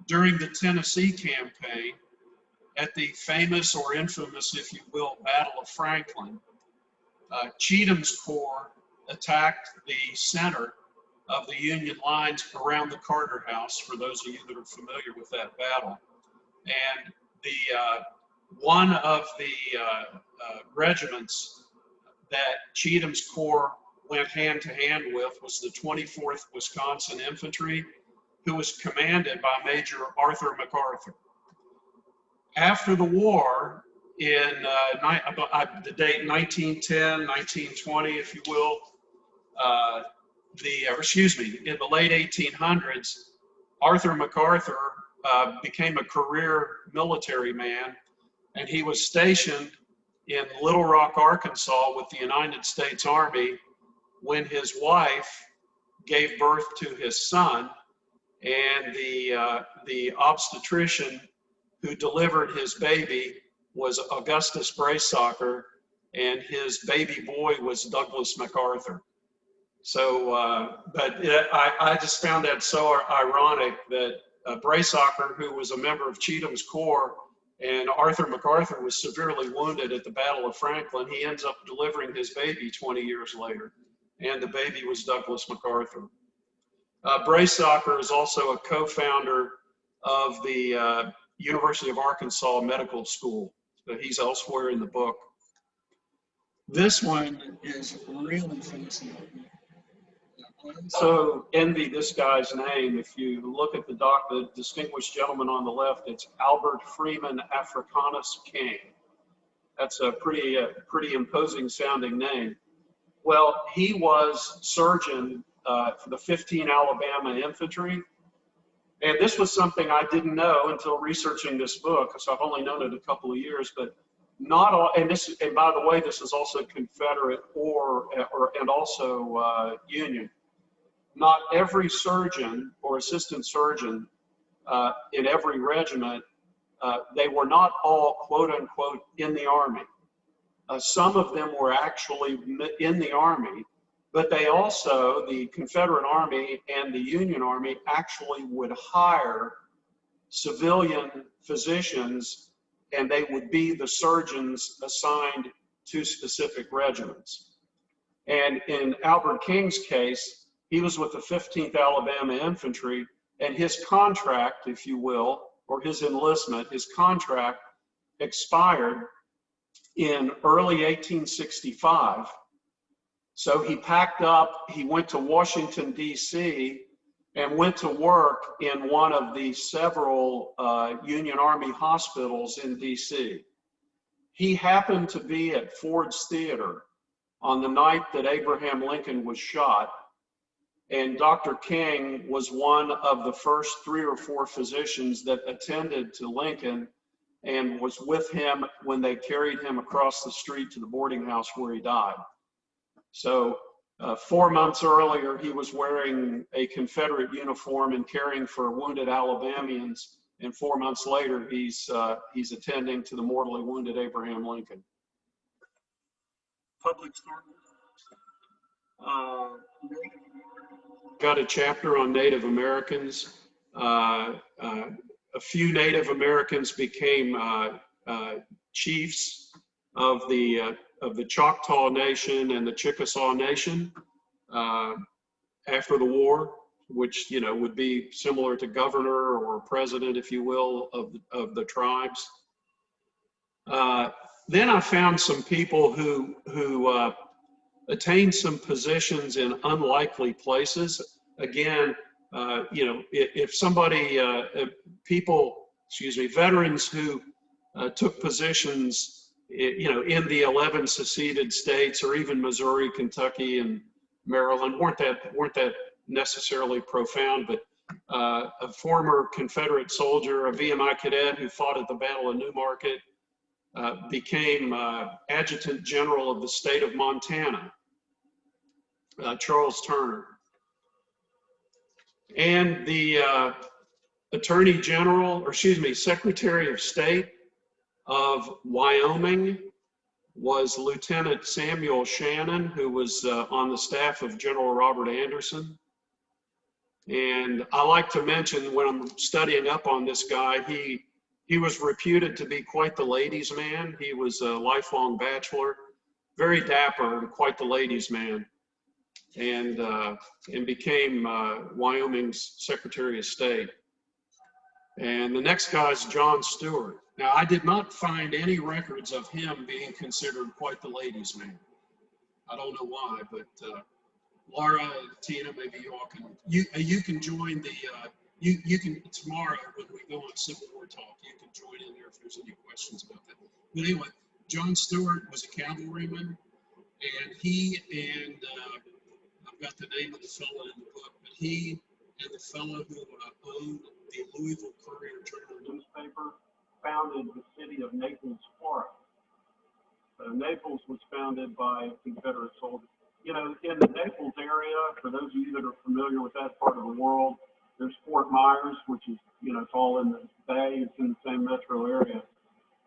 During the Tennessee campaign, at the famous or infamous, if you will, Battle of Franklin, Cheatham's Corps attacked the center of the Union lines around the Carter House, for those of you that are familiar with that battle. And one of the regiments that Cheatham's Corps went hand to hand with was the 24th Wisconsin Infantry, who was commanded by Major Arthur MacArthur. After the war, in the date 1910, 1920, if you will, in the late 1800s, Arthur MacArthur became a career military man, and he was stationed in Little Rock, Arkansas with the United States Army when his wife gave birth to his son, and the obstetrician who delivered his baby was Augustus Braysocker, and his baby boy was Douglas MacArthur. So, I just found that so ironic that Braysocker, who was a member of Cheatham's Corps, and Arthur MacArthur was severely wounded at the Battle of Franklin. He ends up delivering his baby 20 years later, and the baby was Douglas MacArthur. Braysocker is also a co-founder of the University of Arkansas Medical School. So he's elsewhere in the book. This one is really fascinating. So envy this guy's name. If you look at the distinguished gentleman on the left, it's Albert Freeman Africanus King. That's a pretty imposing sounding name. Well, he was surgeon for the 15 Alabama Infantry. And this was something I didn't know until researching this book, because I've only known it a couple of years, but not all, and by the way, this is also Confederate and also Union. Not every surgeon or assistant surgeon in every regiment, they were not all quote unquote in the Army. Some of them were actually in the Army, but they also, the Confederate Army and the Union Army actually would hire civilian physicians, and they would be the surgeons assigned to specific regiments. And in Albert King's case, he was with the 15th Alabama Infantry, and his contract, if you will, or his enlistment, his contract expired in early 1865. So he packed up, he went to Washington, D.C., and went to work in one of the several Union Army hospitals in D.C. He happened to be at Ford's Theater on the night that Abraham Lincoln was shot, and Dr. King was one of the first 3 or 4 physicians that attended to Lincoln and was with him when they carried him across the street to the boarding house where he died. So 4 months earlier, he was wearing a Confederate uniform and caring for wounded Alabamians, and 4 months later, he's attending to the mortally wounded Abraham Lincoln. Public got a chapter on Native Americans. A few Native Americans became chiefs of the Choctaw Nation and the Chickasaw Nation after the war, which would be similar to governor or president, if you will, of the tribes. Then I found some people who attained some positions in unlikely places. Again, if somebody, veterans who took positions, in the 11 seceded states, or even Missouri, Kentucky, and Maryland, weren't that necessarily profound, but a former Confederate soldier, a VMI cadet who fought at the Battle of Newmarket, became adjutant general of the state of Montana, Charles Turner. And the Secretary of State of Wyoming was Lieutenant Samuel Shannon, who was on the staff of General Robert Anderson. And I like to mention, when I'm studying up on this guy, he was reputed to be quite the ladies' man. He was a lifelong bachelor, very dapper and quite the ladies' man, and became Wyoming's Secretary of State. And the next guy is John Stewart. Now, I did not find any records of him being considered quite the ladies' man. I don't know why, but Laura and Tina, maybe you all can, you can join the, you can, tomorrow when we go on CivilWarTalk, you can join in there if there's any questions about that. But anyway, John Stewart was a cavalryman, and he and, I've got the name of the fellow in the book, but he and the fellow who owned the Louisville Courier-Journal newspaper founded the city of Naples, Florida. Naples was founded by Confederate soldiers. In the Naples area, for those of you that are familiar with that part of the world, there's Fort Myers, which is, it's all in the bay, it's in the same metro area.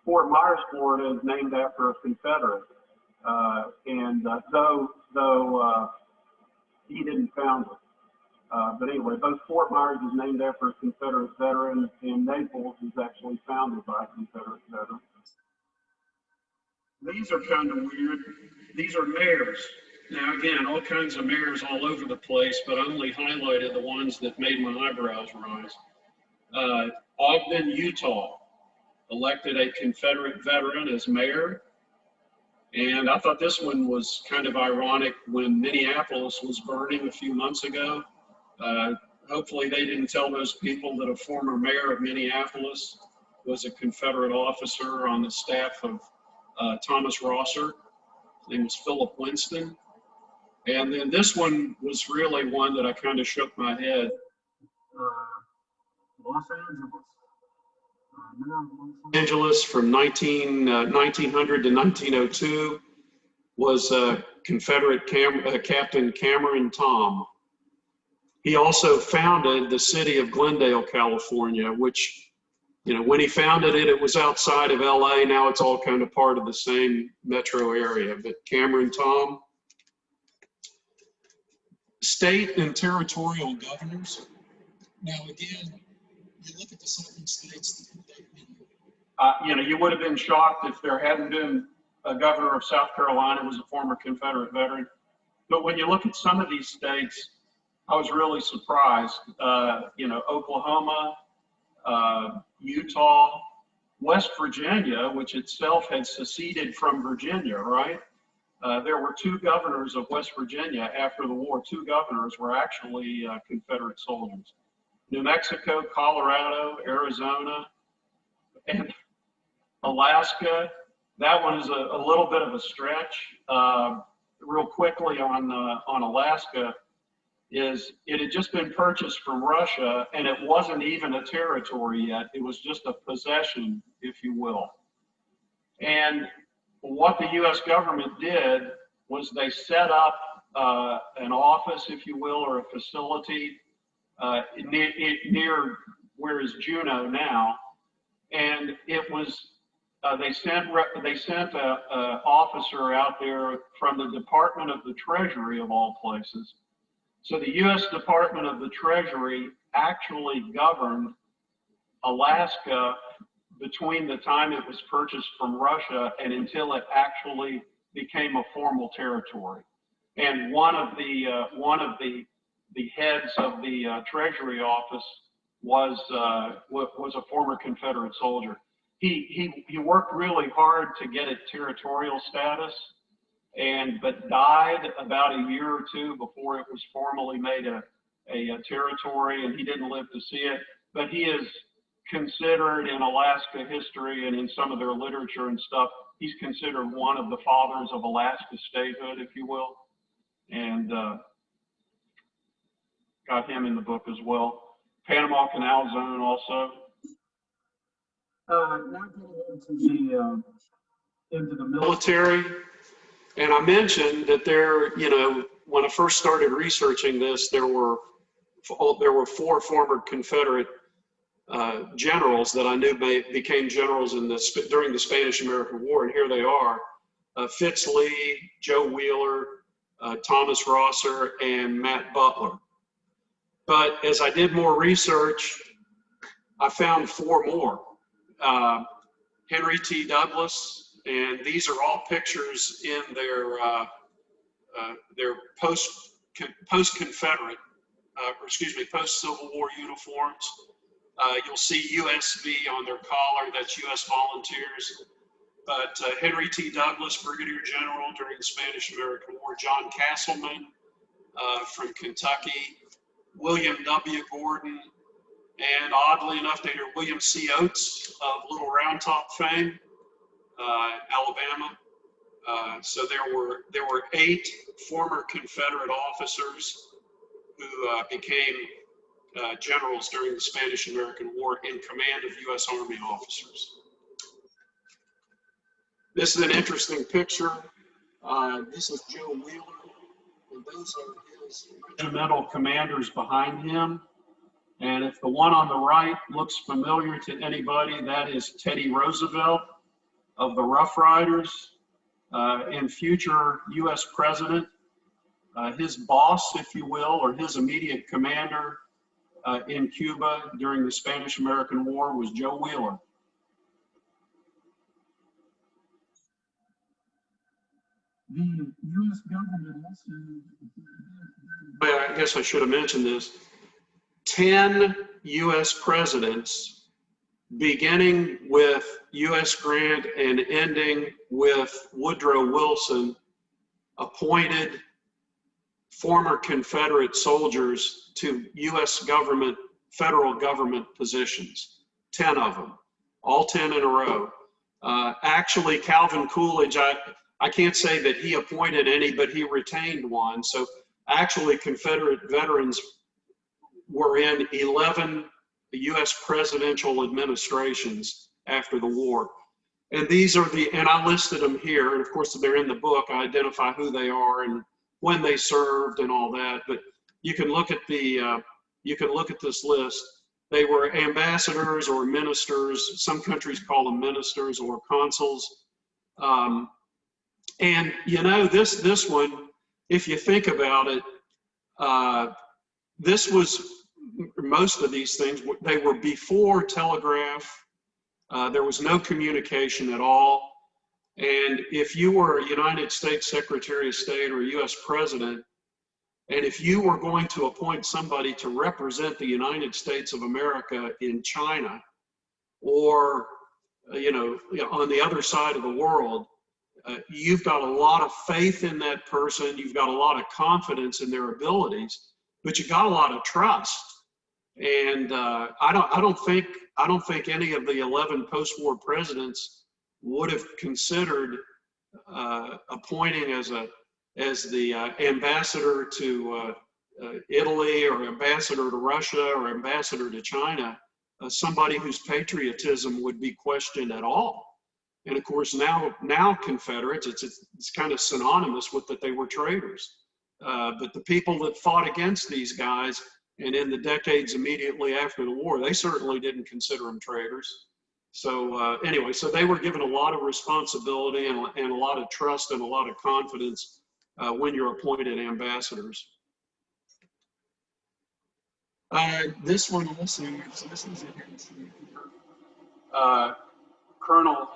Fort Myers, Florida is named after a Confederate. Though he didn't found it. But anyway, both Fort Myers is named after a Confederate veteran, and Naples is actually founded by a Confederate veteran. These are kind of weird. These are mayors. Now, again, all kinds of mayors all over the place, but I only highlighted the ones that made my eyebrows rise. Ogden, Utah, elected a Confederate veteran as mayor. And I thought this one was kind of ironic when Minneapolis was burning a few months ago. Hopefully they didn't tell those people that a former mayor of Minneapolis was a Confederate officer on the staff of Thomas Rosser. His name was Philip Winston. And then this one was really one that I kind of shook my head. Los Angeles from 1900 to 1902 was Confederate Captain Cameron Tom. He also founded the city of Glendale, California, which, when he founded it, it was outside of LA. Now it's all kind of part of the same metro area. But Cameron Tom. State and territorial governors. Now, again, you look at the southern states. You would have been shocked if there hadn't been a governor of South Carolina who was a former Confederate veteran. But when you look at some of these states, I was really surprised. Oklahoma, Utah, West Virginia, which itself had seceded from Virginia, right? There were two governors of West Virginia after the war. Two governors were actually Confederate soldiers. New Mexico, Colorado, Arizona, and Alaska. That one is a little bit of a stretch. Real quickly on Alaska, it had just been purchased from Russia, and it wasn't even a territory yet. It was just a possession, if you will. And what the U.S. government did was they set up an office, if you will, or a facility near where is Juneau now, and it was they sent a officer out there from the Department of the Treasury of all places. So the U.S. Department of the Treasury actually governed Alaska between the time it was purchased from Russia and until it actually became a formal territory. And one of the heads of the Treasury office was a former Confederate soldier. He worked really hard to get it territorial status, but died about a year or two before it was formally made a territory, and he didn't live to see it. But he is considered in Alaska history and in some of their literature and stuff, he's considered one of the fathers of Alaska statehood, if you will, and got him in the book as well. Panama Canal Zone also. Now getting into the military, and I mentioned that there, when I first started researching this, there were 4 former Confederate generals that I knew became generals during the Spanish-American War, and here they are: Fitz Lee, Joe Wheeler, Thomas Rosser, and Matt Butler. But as I did more research, I found 4 more. Henry T. Douglas, and these are all pictures in their post-Confederate, post-Civil War uniforms. You'll see USB on their collar, that's U.S. Volunteers. But Henry T. Douglas, Brigadier General during the Spanish-American War. John Castleman from Kentucky. William W. Gordon, and oddly enough, they are William C. Oates of Little Round Top fame, Alabama. So there were 8 former Confederate officers who became generals during the Spanish-American War in command of U.S. Army officers. This is an interesting picture. This is Joe Wheeler, and those are his regimental commanders behind him. And if the one on the right looks familiar to anybody, that is Teddy Roosevelt of the Rough Riders, and future U.S. president. His boss, if you will, or his immediate commander in Cuba during the Spanish-American War was Joe Wheeler. The U.S. government also, I guess I should have mentioned this, 10 U.S. presidents, beginning with U.S. Grant and ending with Woodrow Wilson, appointed former Confederate soldiers to U.S. government, federal government positions, 10 of them, all 10 in a row. Actually, Calvin Coolidge, I can't say that he appointed any, but he retained one. So actually, Confederate veterans were in 11 U.S. presidential administrations after the war. And these are and I listed them here, and of course they're in the book. I identify who they are and when they served and all that, but you can look at this list. They were ambassadors or ministers. Some countries call them ministers or consuls. And this one, if you think about it, this was, most of these things, they were before telegraph. There was no communication at all. And if you were a United States Secretary of State or a U.S. President, and if you were going to appoint somebody to represent the United States of America in China, or, on the other side of the world, you've got a lot of faith in that person. You've got a lot of confidence in their abilities, but you got a lot of trust. And I don't think any of the 11 post-war presidents would have considered appointing as the ambassador to Italy or ambassador to Russia or ambassador to China somebody whose patriotism would be questioned at all. And of course, now Confederates, it's kind of synonymous with that they were traitors. But the people that fought against these guys, and in the decades immediately after the war, they certainly didn't consider them traitors. So anyway, so they were given a lot of responsibility and a lot of trust and a lot of confidence when you're appointed ambassadors. This one also, so this is Colonel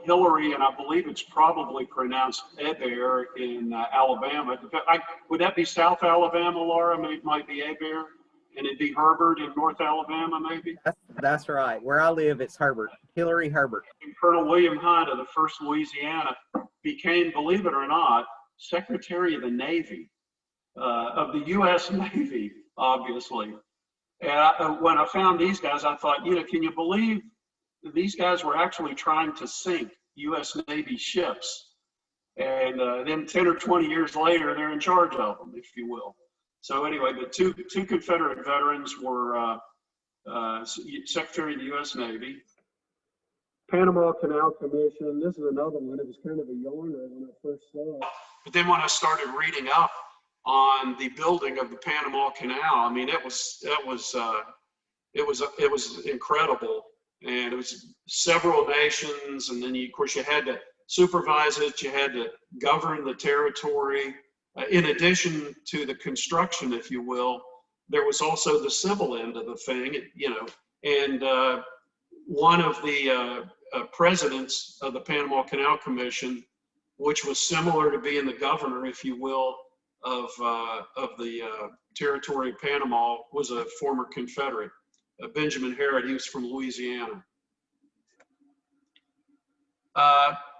Hillary, and I believe it's probably pronounced Hebert in Alabama. Would that be South Alabama, Laura? Maybe it might be Hebert, and it'd be Herbert in North Alabama, maybe? That's right. Where I live, it's Herbert. Hillary Herbert. And Colonel William Hunt of the 1st Louisiana became, believe it or not, Secretary of the Navy, of the U.S. Navy, obviously. And when I found these guys, I thought, you know, can you believe these guys were actually trying to sink U.S. Navy ships? And then 10 or 20 years later, they're in charge of them, if you will. So anyway, but two Confederate veterans were Secretary of the U.S. Navy. Panama Canal Commission, this is another one. It was kind of a yarner when I first saw it. But then when I started reading up on the building of the Panama Canal, I mean, it was incredible. And it was several nations, and then of course you had to supervise it, you had to govern the territory. In addition to the construction, if you will, there was also the civil end of the thing, you know. And one of the presidents of the Panama Canal Commission, which was similar to being the governor, if you will, of the territory of Panama, was a former Confederate. Benjamin Harrod, he was from Louisiana.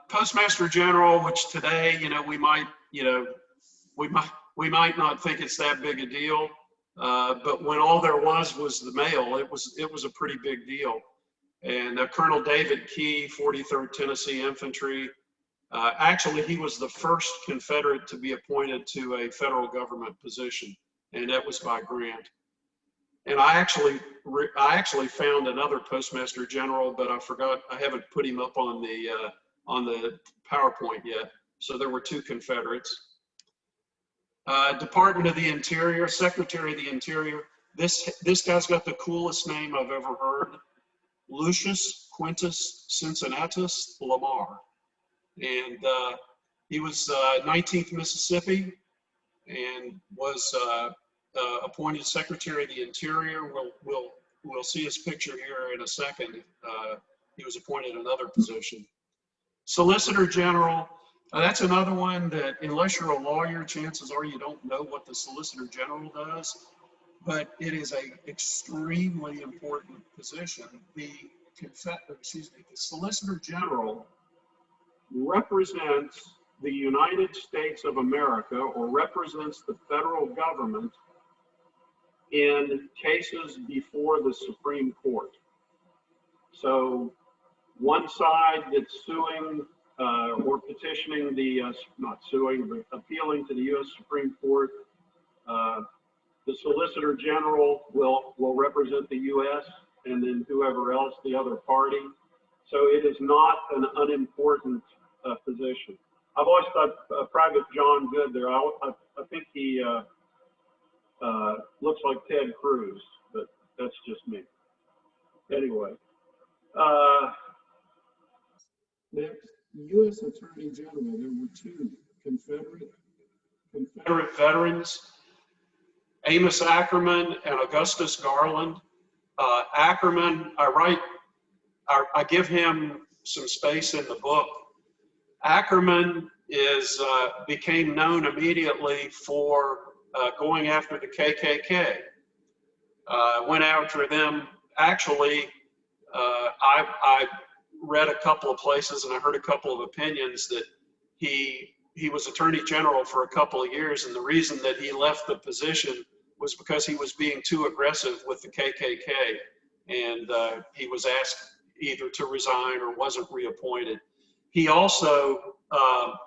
Postmaster General, which today, you know, we might not think it's that big a deal, but when all there was the mail, it was a pretty big deal. And Colonel David Key, 43rd Tennessee Infantry, actually he was the first Confederate to be appointed to a federal government position, and that was by Grant. And I actually found another Postmaster General, but I forgot, I haven't put him up on the PowerPoint yet. So there were two Confederates. Department of the Interior, Secretary of the Interior. This guy's got the coolest name I've ever heard. Lucius Quintus Cincinnatus Lamar. And he was 19th Mississippi and was appointed Secretary of the Interior. We'll see his picture here in a second. He was appointed another position. Solicitor General, that's another one that unless you're a lawyer, chances are you don't know what the Solicitor General does, but it is an extremely important position. The Solicitor General represents the United States of America, or represents the federal government in cases before the Supreme Court. So one side that's suing or petitioning not suing, but appealing to the U.S. Supreme Court, the Solicitor General will represent the U.S. and then whoever else, the other party. So it is not an unimportant position. I've always thought Private John Good there, I think he looks like Ted Cruz, but that's just me. Anyway. next, U.S. Attorney General. There were two Confederate veterans, Amos Ackerman and Augustus Garland. Ackerman, I give him some space in the book. Ackerman became known immediately for going after the KKK. Went after them. Actually, I read a couple of places and I heard a couple of opinions that he was Attorney General for a couple of years, and the reason that he left the position was because he was being too aggressive with the KKK, and he was asked either to resign or wasn't reappointed. He also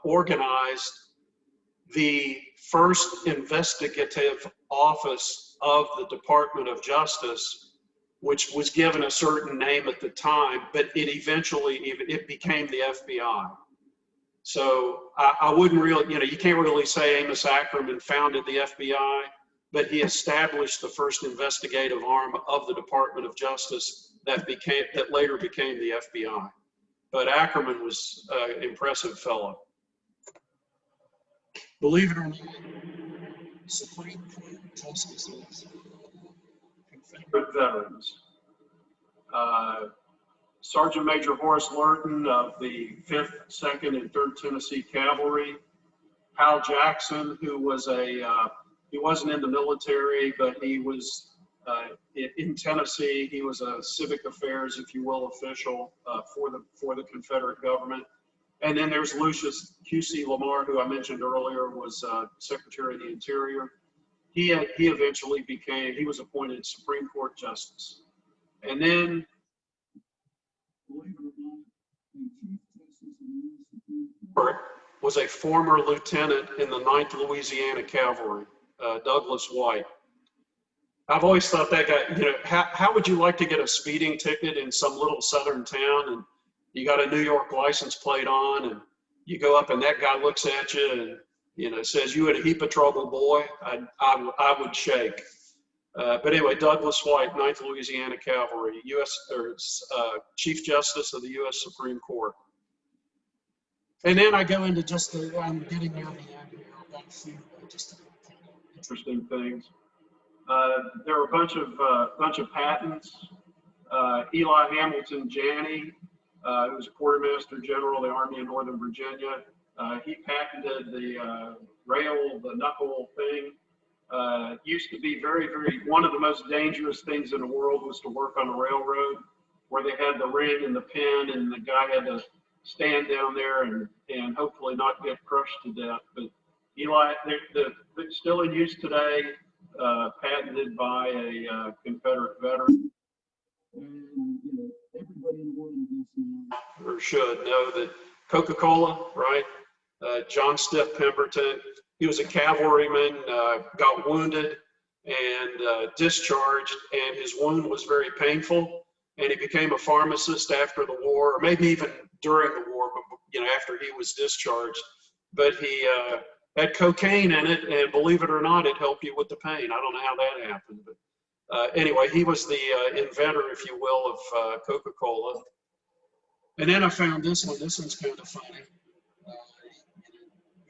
organized the first investigative office of the Department of Justice, which was given a certain name at the time, but it eventually became the FBI. So I wouldn't really, you can't really say Amos Ackerman founded the FBI, but he established the first investigative arm of the Department of Justice that later became the FBI. But Ackerman was an impressive fellow. Believe it or not, Supreme Court justices, Confederate veterans. Sergeant Major Horace Lurton of the 5th, 2nd, and 3rd Tennessee Cavalry. Hal Jackson, who was he wasn't in the military, but he was in Tennessee. He was a civic affairs, if you will, official for the Confederate government. And then there's Lucius Q.C. Lamar, who I mentioned earlier, was Secretary of the Interior. He eventually he was appointed Supreme Court Justice. And then, believe it or not, the Chief Justice of the U.S. Supreme Court was a former lieutenant in the 9th Louisiana Cavalry, Douglas White. I've always thought that guy, how would you like to get a speeding ticket in some little southern town and you got a New York license plate on and you go up and that guy looks at you and, says, "You had a heap of trouble, boy." I would shake. But anyway, Douglas White, 9th Louisiana Cavalry, Chief Justice of the U.S. Supreme Court. And then I go into just I'm getting near the end here. I've got a few just interesting things. There were a bunch of patents. Eli Hamilton Janney, who was a quartermaster general of the Army of Northern Virginia, he patented the the knuckle thing. Used to be one of the most dangerous things in the world was to work on a railroad where they had the ring and the pin and the guy had to stand down there and hopefully not get crushed to death. But Eli, they're still in use today, patented by a Confederate veteran. And, everybody in the world or should know that Coca-Cola, right? John Stiff Pemberton, he was a cavalryman, got wounded and discharged, and his wound was very painful. And he became a pharmacist after the war, or maybe even during the war, but after he was discharged. But he had cocaine in it, and believe it or not, it helped you with the pain. I don't know how that happened, but anyway, he was the inventor, if you will, of Coca-Cola. And then I found this one. This one's kind of funny.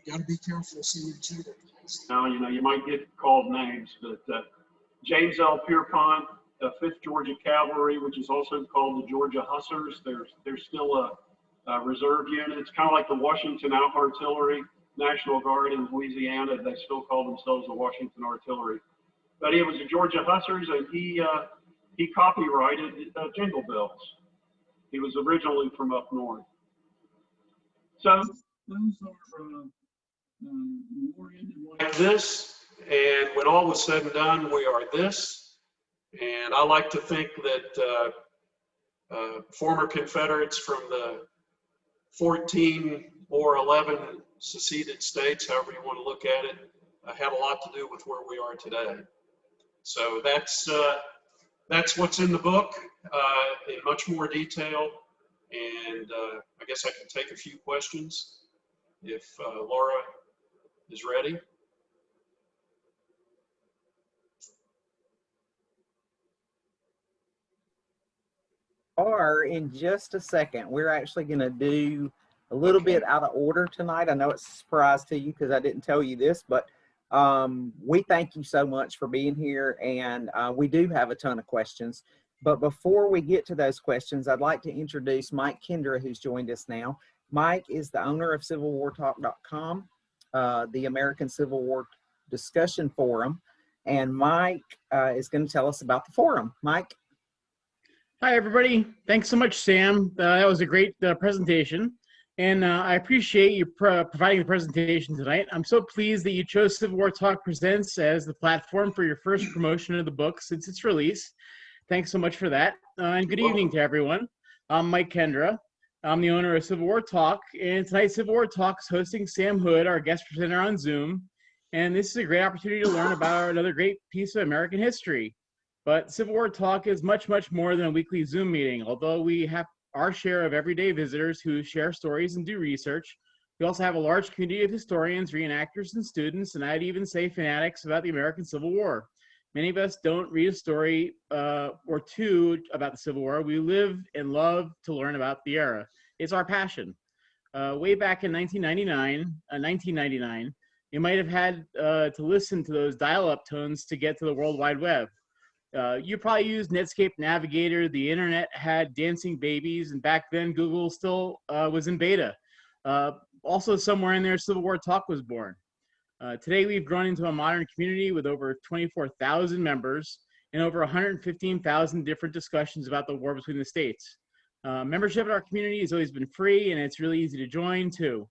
You got to be careful seeing children. Now, you might get called names, but James L. Pierpont, 5th Georgia Cavalry, which is also called the Georgia Hussars. They're still a reserve unit. It's kind of like the Washington Artillery, National Guard in Louisiana. They still call themselves the Washington Artillery. But it was the Georgia Hussars, and he copyrighted Jingle Bells. He was originally from up north. So those are more like this, and when all was said and done, we are this. And I like to think that former Confederates from the 14 or 11 seceded states, however you want to look at it, had a lot to do with where we are today. So that's what's in the book in much more detail. And I guess I can take a few questions if Laura is ready. Or in just a second, we're actually going to do a little bit out of order tonight. I know it's a surprise to you because I didn't tell you this, but we thank you so much for being here, and we do have a ton of questions. But before we get to those questions, I'd like to introduce Mike Kendra, who's joined us now. Mike is the owner of CivilWarTalk.com, the American Civil War discussion forum, and Mike is going to tell us about the forum. Mike? Hi, everybody. Thanks so much, Sam. That was a great presentation, and I appreciate you providing the presentation tonight. I'm so pleased that you chose Civil War Talk Presents as the platform for your first promotion of the book since its release. Thanks so much for that, and good evening to everyone. I'm Mike Kendra. I'm the owner of Civil War Talk, and tonight Civil War Talk is hosting Sam Hood, our guest presenter on Zoom, and this is a great opportunity to learn about another great piece of American history. But Civil War Talk is much, much more than a weekly Zoom meeting. Although we have our share of everyday visitors who share stories and do research, We also have a large community of historians, reenactors, and students, and I'd even say fanatics about the American Civil War. Many of us don't read a story or two about the Civil War. We live and love to learn about the era. It's our passion. Way back in 1999, you might have had to listen to those dial-up tones to get to the World Wide Web. You probably used Netscape Navigator. The internet had dancing babies, and back then Google still was in beta. Also, somewhere in there, Civil War Talk was born. Today, we've grown into a modern community with over 24,000 members and over 115,000 different discussions about the war between the states. Membership in our community has always been free, and it's really easy to join too.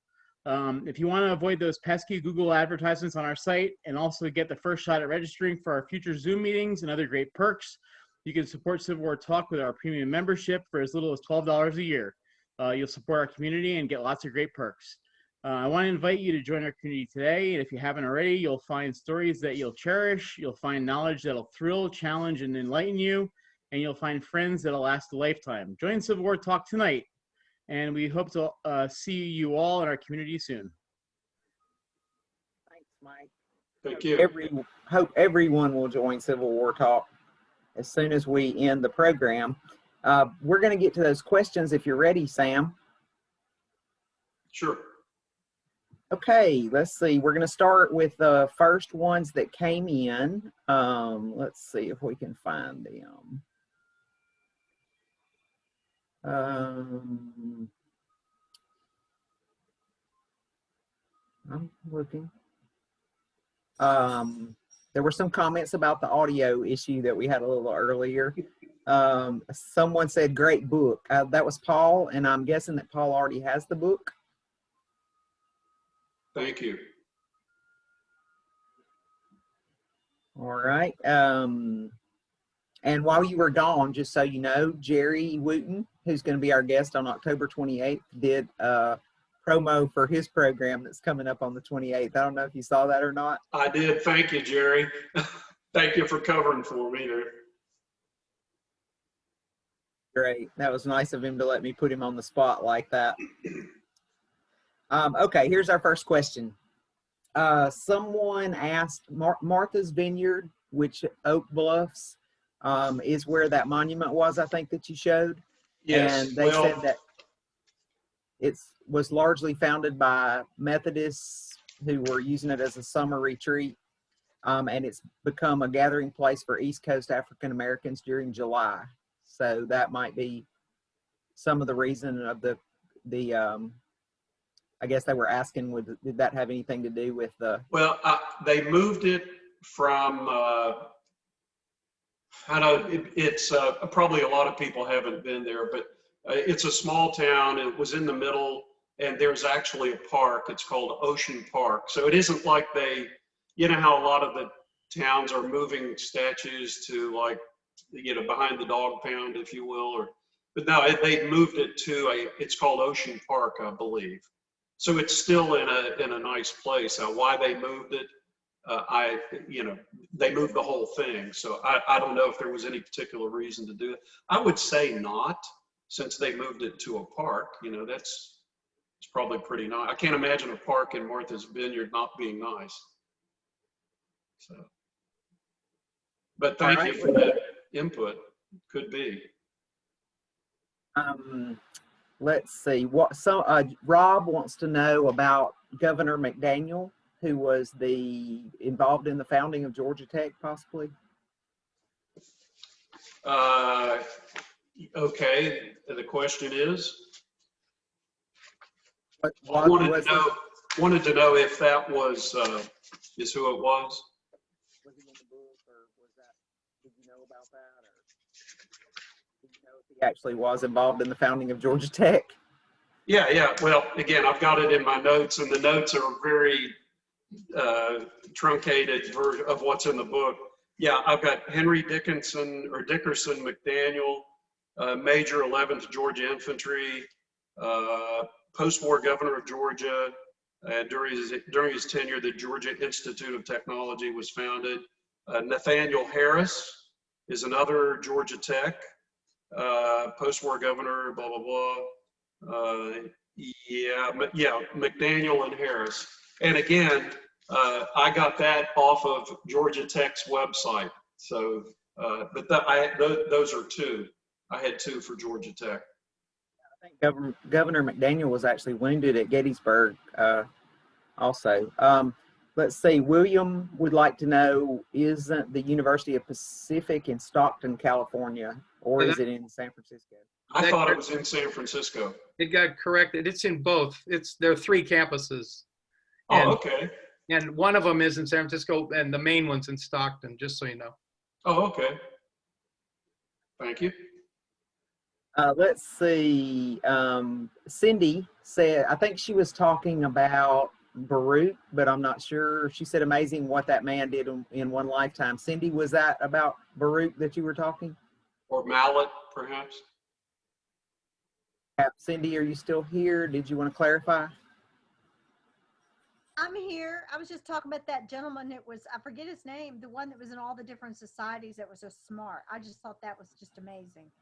If you want to avoid those pesky Google advertisements on our site and also get the first shot at registering for our future Zoom meetings and other great perks, you can support Civil War Talk with our premium membership for as little as $12 a year. You'll support our community and get lots of great perks. I want to invite you to join our community today, and if you haven't already, you'll find stories that you'll cherish, you'll find knowledge that'll thrill, challenge, and enlighten you, and you'll find friends that'll last a lifetime. Join Civil War Talk tonight, and we hope to see you all in our community soon. Thanks, Mike. Thank you. Hope everyone will join Civil War Talk as soon as we end the program. We're going to get to those questions if you're ready, Sam. Sure. Okay, let's see. We're going to start with the first ones that came in. Let's see if we can find them. I'm looking. There were some comments about the audio issue that we had a little earlier. Someone said, great book. That was Paul, and I'm guessing that Paul already has the book. Thank you. All right. And while you were gone, just so you know, Jerry Wooten, who's going to be our guest on October 28th, did a promo for his program that's coming up on the 28th. I don't know if you saw that or not. I did. Thank you, Jerry. Thank you for covering for me there. Great. That was nice of him to let me put him on the spot like that. Okay, here's our first question. Someone asked, Martha's Vineyard, which Oak Bluffs, is where that monument was, I think, that you showed. Yes. And they said that it was largely founded by Methodists who were using it as a summer retreat. And it's become a gathering place for East Coast African Americans during July. So that might be some of the reason of the I guess they were asking, did that have anything to do with the? Well, they moved it from, I know it's probably a lot of people haven't been there, but it's a small town. It was in the middle, and there's actually a park. It's called Ocean Park. So it isn't like they, you know how a lot of the towns are moving statues to, like, you know, behind the dog pound, if you will, but no, they moved it to it's called Ocean Park, I believe. So it's still in a nice place. Why they moved it, they moved the whole thing. So I don't know if there was any particular reason to do it. I would say not, since they moved it to a park. You know, it's probably pretty nice. I can't imagine a park in Martha's Vineyard not being nice. So, but thank you for that input. Could be. Let's see. Rob wants to know about Governor McDaniel, who was involved in the founding of Georgia Tech, possibly. Okay. The question is. I wanted to know if that was is who it was. Was he in the book, or was that? Did you know about that, or did you know if he actually was involved in the founding of Georgia Tech? Yeah. Well, again, I've got it in my notes, and the notes are very truncated version of what's in the book. Yeah, I've got Henry Dickerson McDaniel, Major 11th Georgia Infantry, post-war governor of Georgia. During his tenure, the Georgia Institute of Technology was founded. Nathaniel Harris is another Georgia Tech, post-war governor, blah, blah, blah. Yeah, yeah, McDaniel and Harris. And again, I got that off of Georgia Tech's website. So, but those are two. I had two for Georgia Tech. I think Governor McDaniel was actually wounded at Gettysburg also. Let's see, William would like to know, isn't the University of Pacific in Stockton, California, or is it in San Francisco? I thought it was in San Francisco. It got corrected. It's in both. There are 3 campuses. Oh, okay. And one of them is in San Francisco, and the main one's in Stockton, just so you know. Oh, okay. Thank you. Let's see, Cindy said, I think she was talking about Baruch, but I'm not sure. She said, amazing what that man did in one lifetime. Cindy, was that about Baruch that you were talking? Or Mallet, perhaps? Cindy, are you still here? Did you want to clarify? I'm here. I was just talking about that gentleman that was, I forget his name, the one that was in all the different societies that was so smart. I just thought that was just amazing.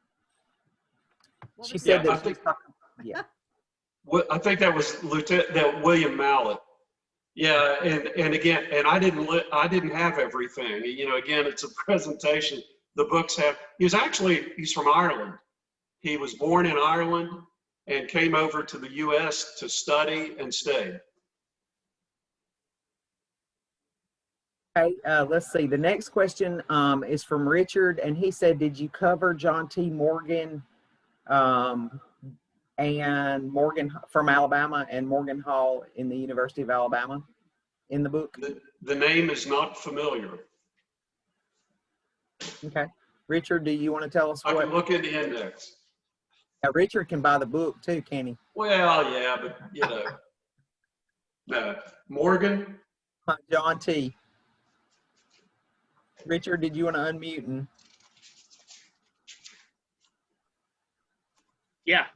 She said that she's talking, yeah. I think that was William Mallet. Yeah, and again, and I didn't have everything. You know, again, it's a presentation. The books have. He's from Ireland. He was born in Ireland and came over to the U.S. to study and stay. Okay, let's see. The next question is from Richard, and he said, did you cover John T. Morgan and Morgan from Alabama and Morgan Hall in the University of Alabama in the book? The name is not familiar. Okay. Richard, do you want to tell us what? I can look in the index. Yeah, Richard can buy the book too, can he? Well, yeah, but you know. No. Morgan? John T. Richard, did you want to unmute? And... Yeah.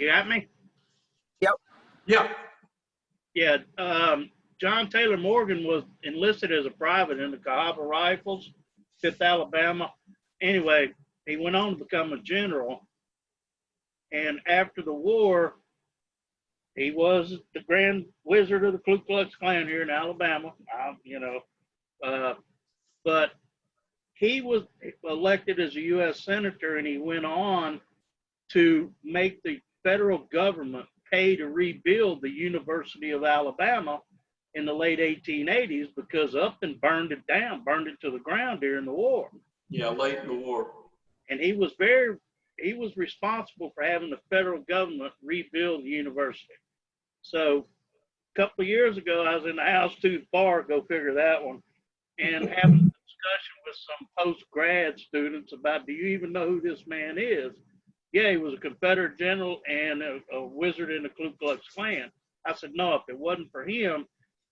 You got me? Yep. Yeah. Yeah. John Taylor Morgan was enlisted as a private in the Cahaba Rifles, 5th Alabama. Anyway, he went on to become a general. And after the war, he was the Grand Wizard of the Ku Klux Klan here in Alabama, but he was elected as a U.S. Senator, and he went on to make the federal government pay to rebuild the University of Alabama in the late 1880s because Upton burned it down, burned it to the ground during the war. Yeah, late in the war. And he was responsible for having the federal government rebuild the university. So a couple of years ago, I was in the house too far, go figure that one, and having a discussion with some post-grad students about, do you even know who this man is? Yeah, he was a Confederate general and a wizard in the Ku Klux Klan. I said, no, if it wasn't for him,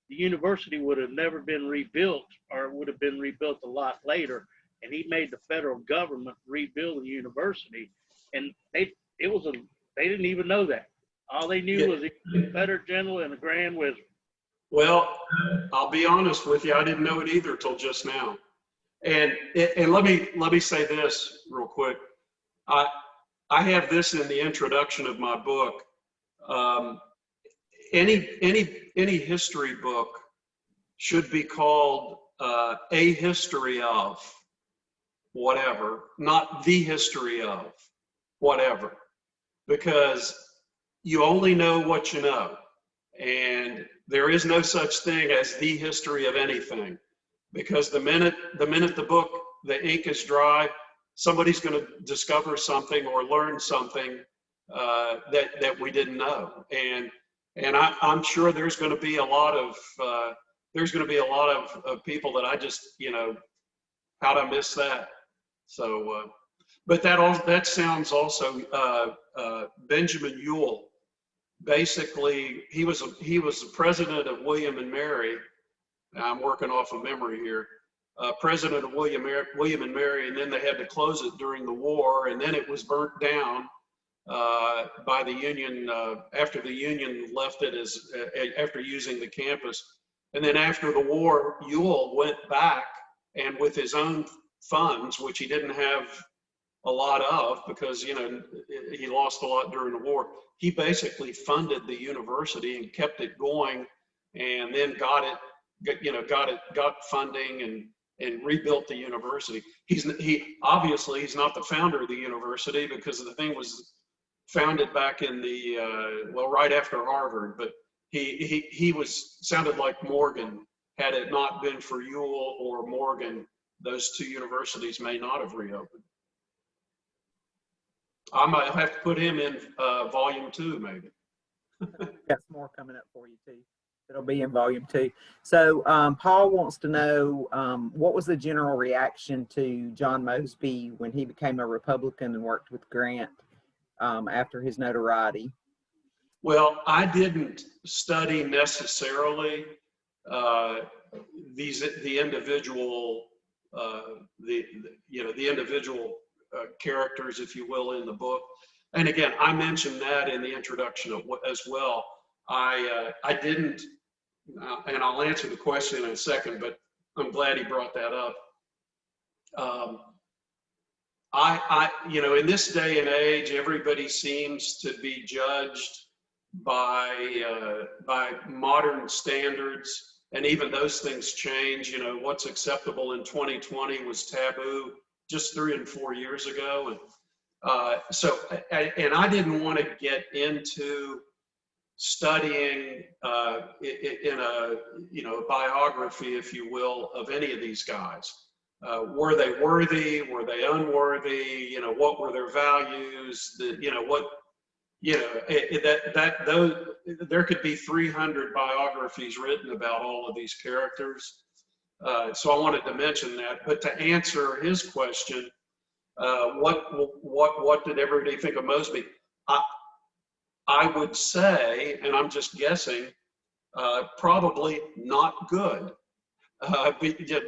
the university would have never been rebuilt, or it would have been rebuilt a lot later. And he made the federal government rebuild the university. And they didn't even know that. All they knew was he was a Confederate general and a Grand Wizard. Well, I'll be honest with you, I didn't know it either till just now. And let me say this real quick. I have this in the introduction of my book. Any history book should be called a history of whatever, not the history of whatever, because you only know what you know, and there is no such thing as the history of anything, because the minute the book, the ink is dry, somebody's going to discover something or learn something that we didn't know, and I'm sure there's going to be a lot of people that I just, how'd I miss that? So, but that sounds also Benjamin Ewell. Basically, he was the president of William and Mary. I'm working off of memory here. President of William and Mary, and then they had to close it during the war, and then it was burnt down by the Union after the Union left it after using the campus. And then after the war, Ewell went back and with his own funds, which he didn't have a lot of, because, you know, he lost a lot during the war. He basically funded the university and kept it going, and then got funding and rebuilt the university. Obviously he's not the founder of the university, because the thing was founded back in the right after Harvard, but he sounded like Morgan. Had it not been for Ewell or Morgan, those two universities may not have reopened. I might have to put him in volume 2, maybe. Got some more coming up for you too. It'll be in volume 2. So Paul wants to know, what was the general reaction to John Mosby when he became a Republican and worked with Grant after his notoriety? Well, I didn't study necessarily the individual characters, if you will, in the book. And again, I mentioned that in the introduction as well. I didn't, and I'll answer the question in a second, but I'm glad he brought that up. In this day and age, everybody seems to be judged by modern standards, and even those things change. You know, what's acceptable in 2020 was taboo just 3 and 4 years ago, and I didn't want to get into studying in a biography, if you will, of any of these guys. Were they worthy? Were they unworthy? You know, what were their values? There could be 300 biographies written about all of these characters. So I wanted to mention that. But to answer his question, what did everybody think of Mosby? I would say, and I'm just guessing, probably not good,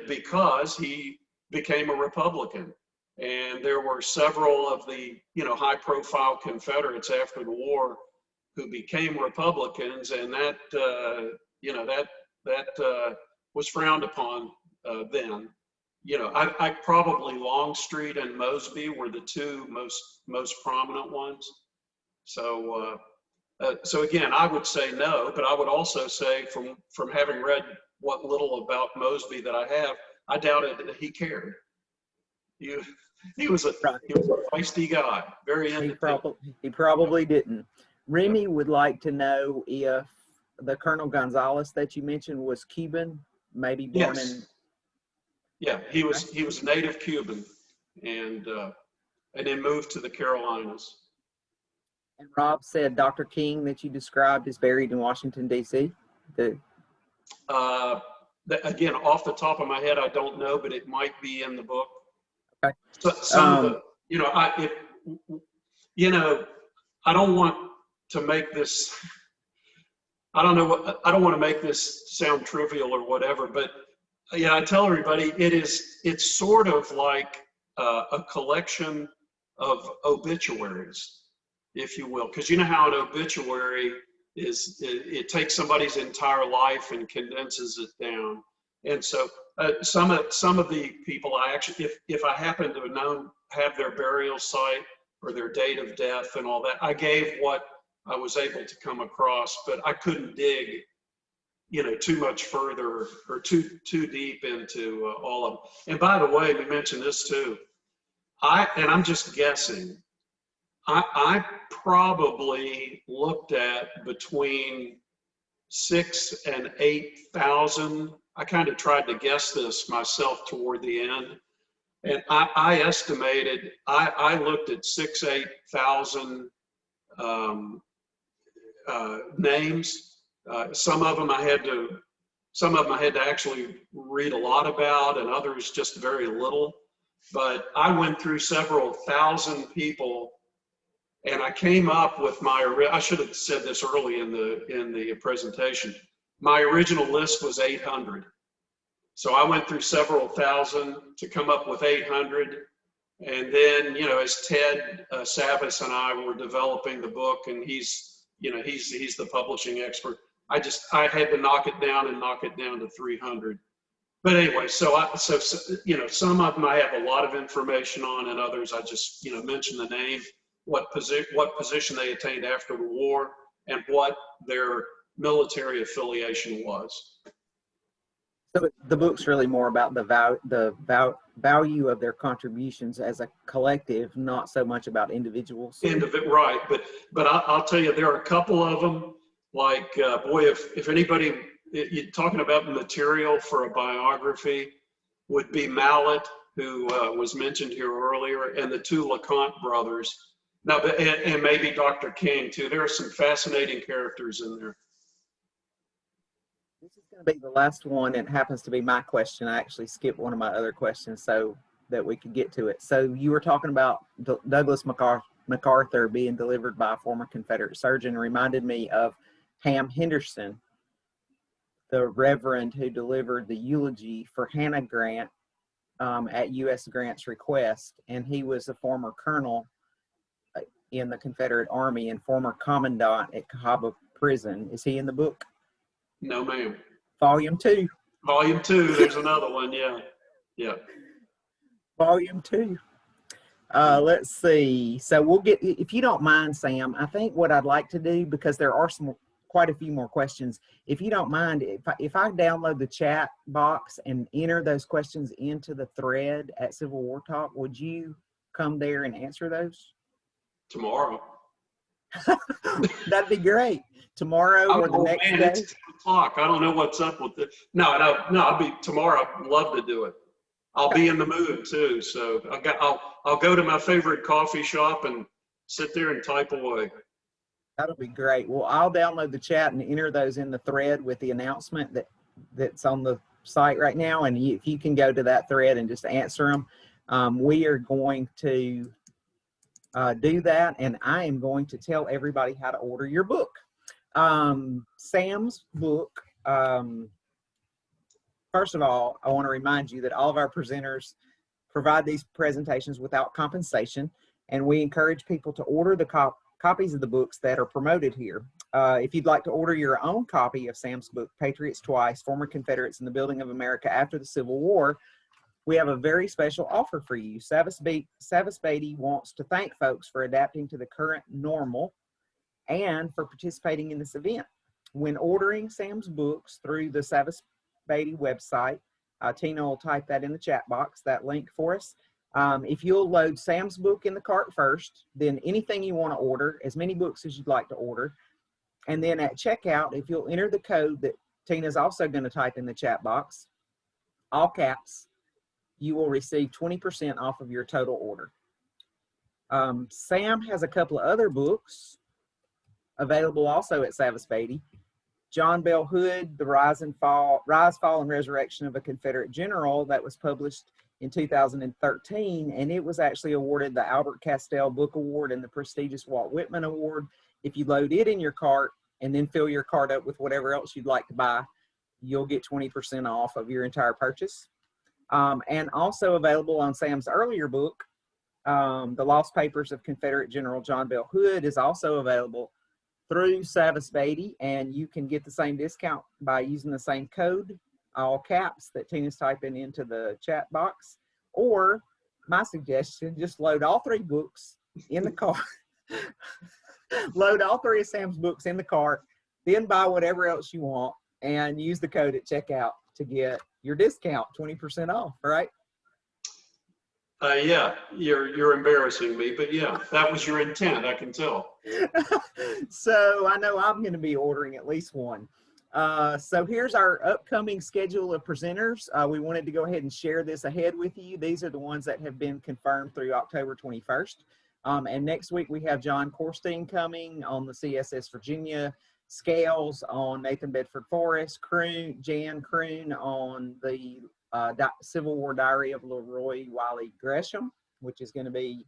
because he became a Republican. And there were several of the, high-profile Confederates after the war who became Republicans, and that was frowned upon then. I probably Longstreet and Mosby were the two most prominent ones. So again, I would say no, but I would also say from having read what little about Mosby that I have, I doubted that he cared. He was a feisty guy, very independent. He probably didn't. Remy would like to know if the Colonel Gonzalez that you mentioned was Cuban, maybe born in. Yeah, he was native Cuban, and then moved to the Carolinas. And Rob said Dr. King that you described is buried in Washington, D.C. Again, off the top of my head, I don't know, but it might be in the book. Okay. So, some of the, I don't want to make this. I don't want to make this sound trivial or whatever, but I tell everybody it's sort of like a collection of obituaries, if you will, because you know how an obituary is, it takes somebody's entire life and condenses it down. And so some of the people I actually, if I happen to have their burial site or their date of death and all that, I gave what I was able to come across, but I couldn't dig, too much further or too deep into all of them. And by the way, we mentioned this too. I'm just guessing. I probably looked at between 6,000 and 8,000. I kind of tried to guess this myself toward the end. And I estimated, I looked at 8,000 names. Some of them I had to actually read a lot about, and others just very little. But I went through several thousand people, and I came up with I should have said this early in the presentation. My original list was 800. So I went through several thousand to come up with 800. And then, as Ted Savas and I were developing the book, and he's the publishing expert, I had to knock it down to 300. But anyway, so you know, some of them I have a lot of information on, and others I just, you know, mention the name, what position they attained after the war, and what their military affiliation was. So the book's really more about the value of their contributions as a collective, not so much about individuals. Right, but I'll tell you, there are a couple of them. Like, boy, if anybody, you're talking about material for a biography, would be Mallet, who was mentioned here earlier, and the two LeConte brothers. Now, and maybe Dr. King too. There are some fascinating characters in there. This is going to be the last one. It happens to be my question. I actually skipped one of my other questions so that we could get to it. So you were talking about Douglas MacArthur being delivered by a former Confederate surgeon. Reminded me of Ham Henderson, the Reverend who delivered the eulogy for Hannah Grant at U.S. Grant's request. And he was a former colonel in the Confederate Army and former commandant at Cahaba Prison. Is he in the book? No, ma'am. Volume 2. Volume 2. There's another one. Yeah. Yeah. Volume 2. Let's see. So we'll get, if you don't mind, Sam, I think what I'd like to do, because there are quite a few more questions, if you don't mind, if I download the chat box and enter those questions into the thread at Civil War Talk, would you come there and answer those? Tomorrow. That'd be great. Tomorrow or the next day. It's 10 o'clock. I don't know what's up with it. No, I'll be tomorrow. I'd love to do it. I'll be in the mood too. So I'll go to my favorite coffee shop and sit there and type away. That'll be great. Well, I'll download the chat and enter those in the thread with the announcement that's on the site right now. And if you can go to that thread and just answer them, we are going to do that. And I am going to tell everybody how to order your book. Sam's book, first of all, I want to remind you that all of our presenters provide these presentations without compensation, and we encourage people to order the copies of the books that are promoted here. If you'd like to order your own copy of Sam's book, Patriots Twice, Former Confederates in the Building of America After the Civil War, we have a very special offer for you. Savas Beatty wants to thank folks for adapting to the current normal and for participating in this event. When ordering Sam's books through the Savas Beatty website, Tina will type that in the chat box, that link for us. If you'll load Sam's book in the cart first, then anything you want to order, as many books as you'd like to order, and then at checkout, if you'll enter the code that Tina's also going to type in the chat box, all caps, you will receive 20% off of your total order. Sam has a couple of other books available also at Savas Beatty. John Bell Hood, The Rise, Fall, and Resurrection of a Confederate General, that was published in 2013, and it was actually awarded the Albert Castell Book Award and the prestigious Walt Whitman Award. If you load it in your cart and then fill your cart up with whatever else you'd like to buy, you'll get 20% off of your entire purchase. And also available on Sam's earlier book, The Lost Papers of Confederate General John Bell Hood, is also available through Savas Beatty, and you can get the same discount by using the same code, all caps, that Tina's typing into the chat box. Or my suggestion, just load all 3 books in the cart. Load all 3 of Sam's books in the cart, then buy whatever else you want and use the code at checkout to get your discount, 20% off, right? Yeah, you're embarrassing me, but yeah, that was your intent, I can tell. So I know I'm going to be ordering at least one. So here's our upcoming schedule of presenters. We wanted to go ahead and share this ahead with you. These are the ones that have been confirmed through October 21st. And next week we have John Corstein coming on the CSS Virginia scales, on Nathan Bedford Forrest, Jan Kroon on the Civil War Diary of Leroy Wiley Gresham, which is going to be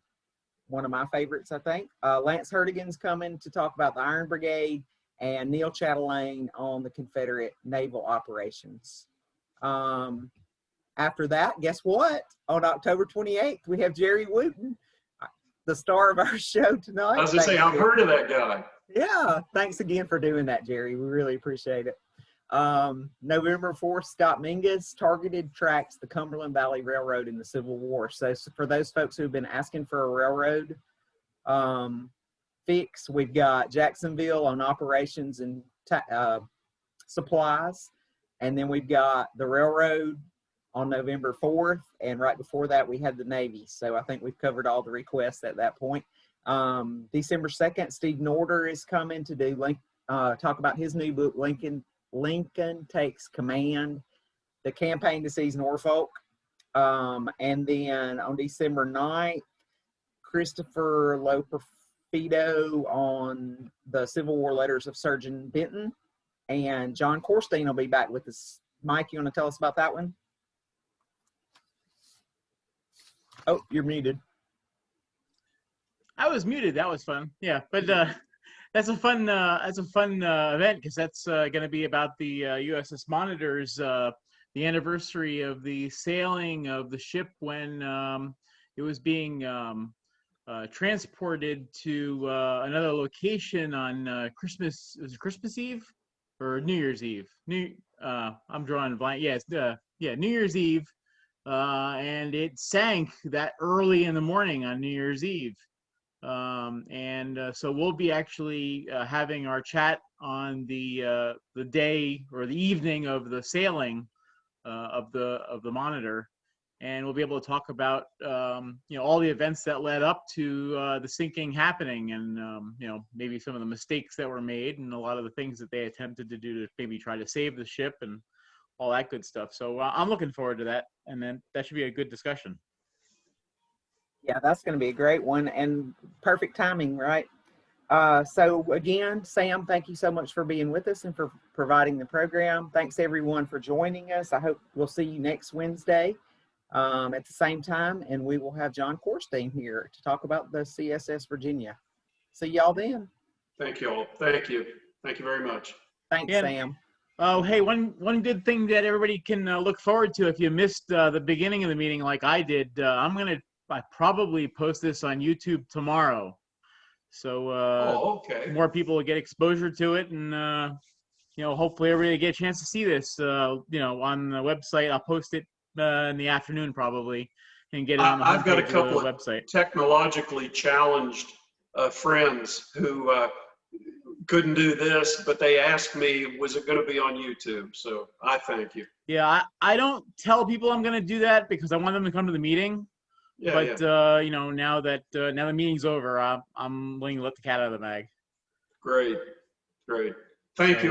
one of my favorites, I think. Lance Hurtigan's coming to talk about the Iron Brigade, and Neil Chatelaine on the Confederate naval operations. After that, guess what? On October 28th, we have Jerry Wooten, the star of our show tonight. I was going to say, I've heard of that guy. Yeah, thanks again for doing that, Jerry. We really appreciate it. November 4th, Scott Mingus targeted tracks the Cumberland Valley Railroad in the Civil War. So for those folks who've been asking for a railroad fix, we've got Jacksonville on operations and supplies. And then we've got the railroad on November 4th. And right before that, we had the Navy. So I think we've covered all the requests at that point. December 2nd, Steve Norder is coming to do talk about his new book, Lincoln Takes Command, the campaign to seize Norfolk. And then on December 9th, Christopher Loperfido on the Civil War letters of Surgeon Benton. And John Corstein will be back with us. Mike, you want to tell us about that one? Oh, you're muted. I was muted. That was fun. Yeah, but that's a fun event because that's going to be about the USS Monitor's the anniversary of the sailing of the ship when it was being transported to another location on Christmas. Was it Christmas Eve or New Year's Eve? I'm drawing a blank. Yeah, New Year's Eve, and it sank that early in the morning on New Year's Eve. So we'll be actually having our chat on the day or the evening of the sailing of the Monitor, and we'll be able to talk about all the events that led up to the sinking happening, and maybe some of the mistakes that were made and a lot of the things that they attempted to do to maybe try to save the ship and all that good stuff. So I'm looking forward to that, and then that should be a good discussion. Yeah, that's going to be a great one and perfect timing, right? So again, Sam, thank you so much for being with us and for providing the program. Thanks everyone for joining us. I hope we'll see you next Wednesday at the same time, and we will have John Corstein here to talk about the CSS Virginia. See y'all then. Thank you all. Thank you. Thank you very much. Thanks, Sam. Oh, hey, one good thing that everybody can look forward to if you missed the beginning of the meeting like I did, I probably post this on YouTube tomorrow. So more people will get exposure to it, and hopefully everybody get a chance to see this on the website. I'll post it in the afternoon probably and get it on the I've got a couple of the of website. Technologically challenged friends who couldn't do this, but they asked me, was it going to be on YouTube? So I thank you. Yeah, I don't tell people I'm going to do that because I want them to come to the meeting. Yeah, but yeah. Now the meeting's over, I'm willing to let the cat out of the bag. Great. Thank you.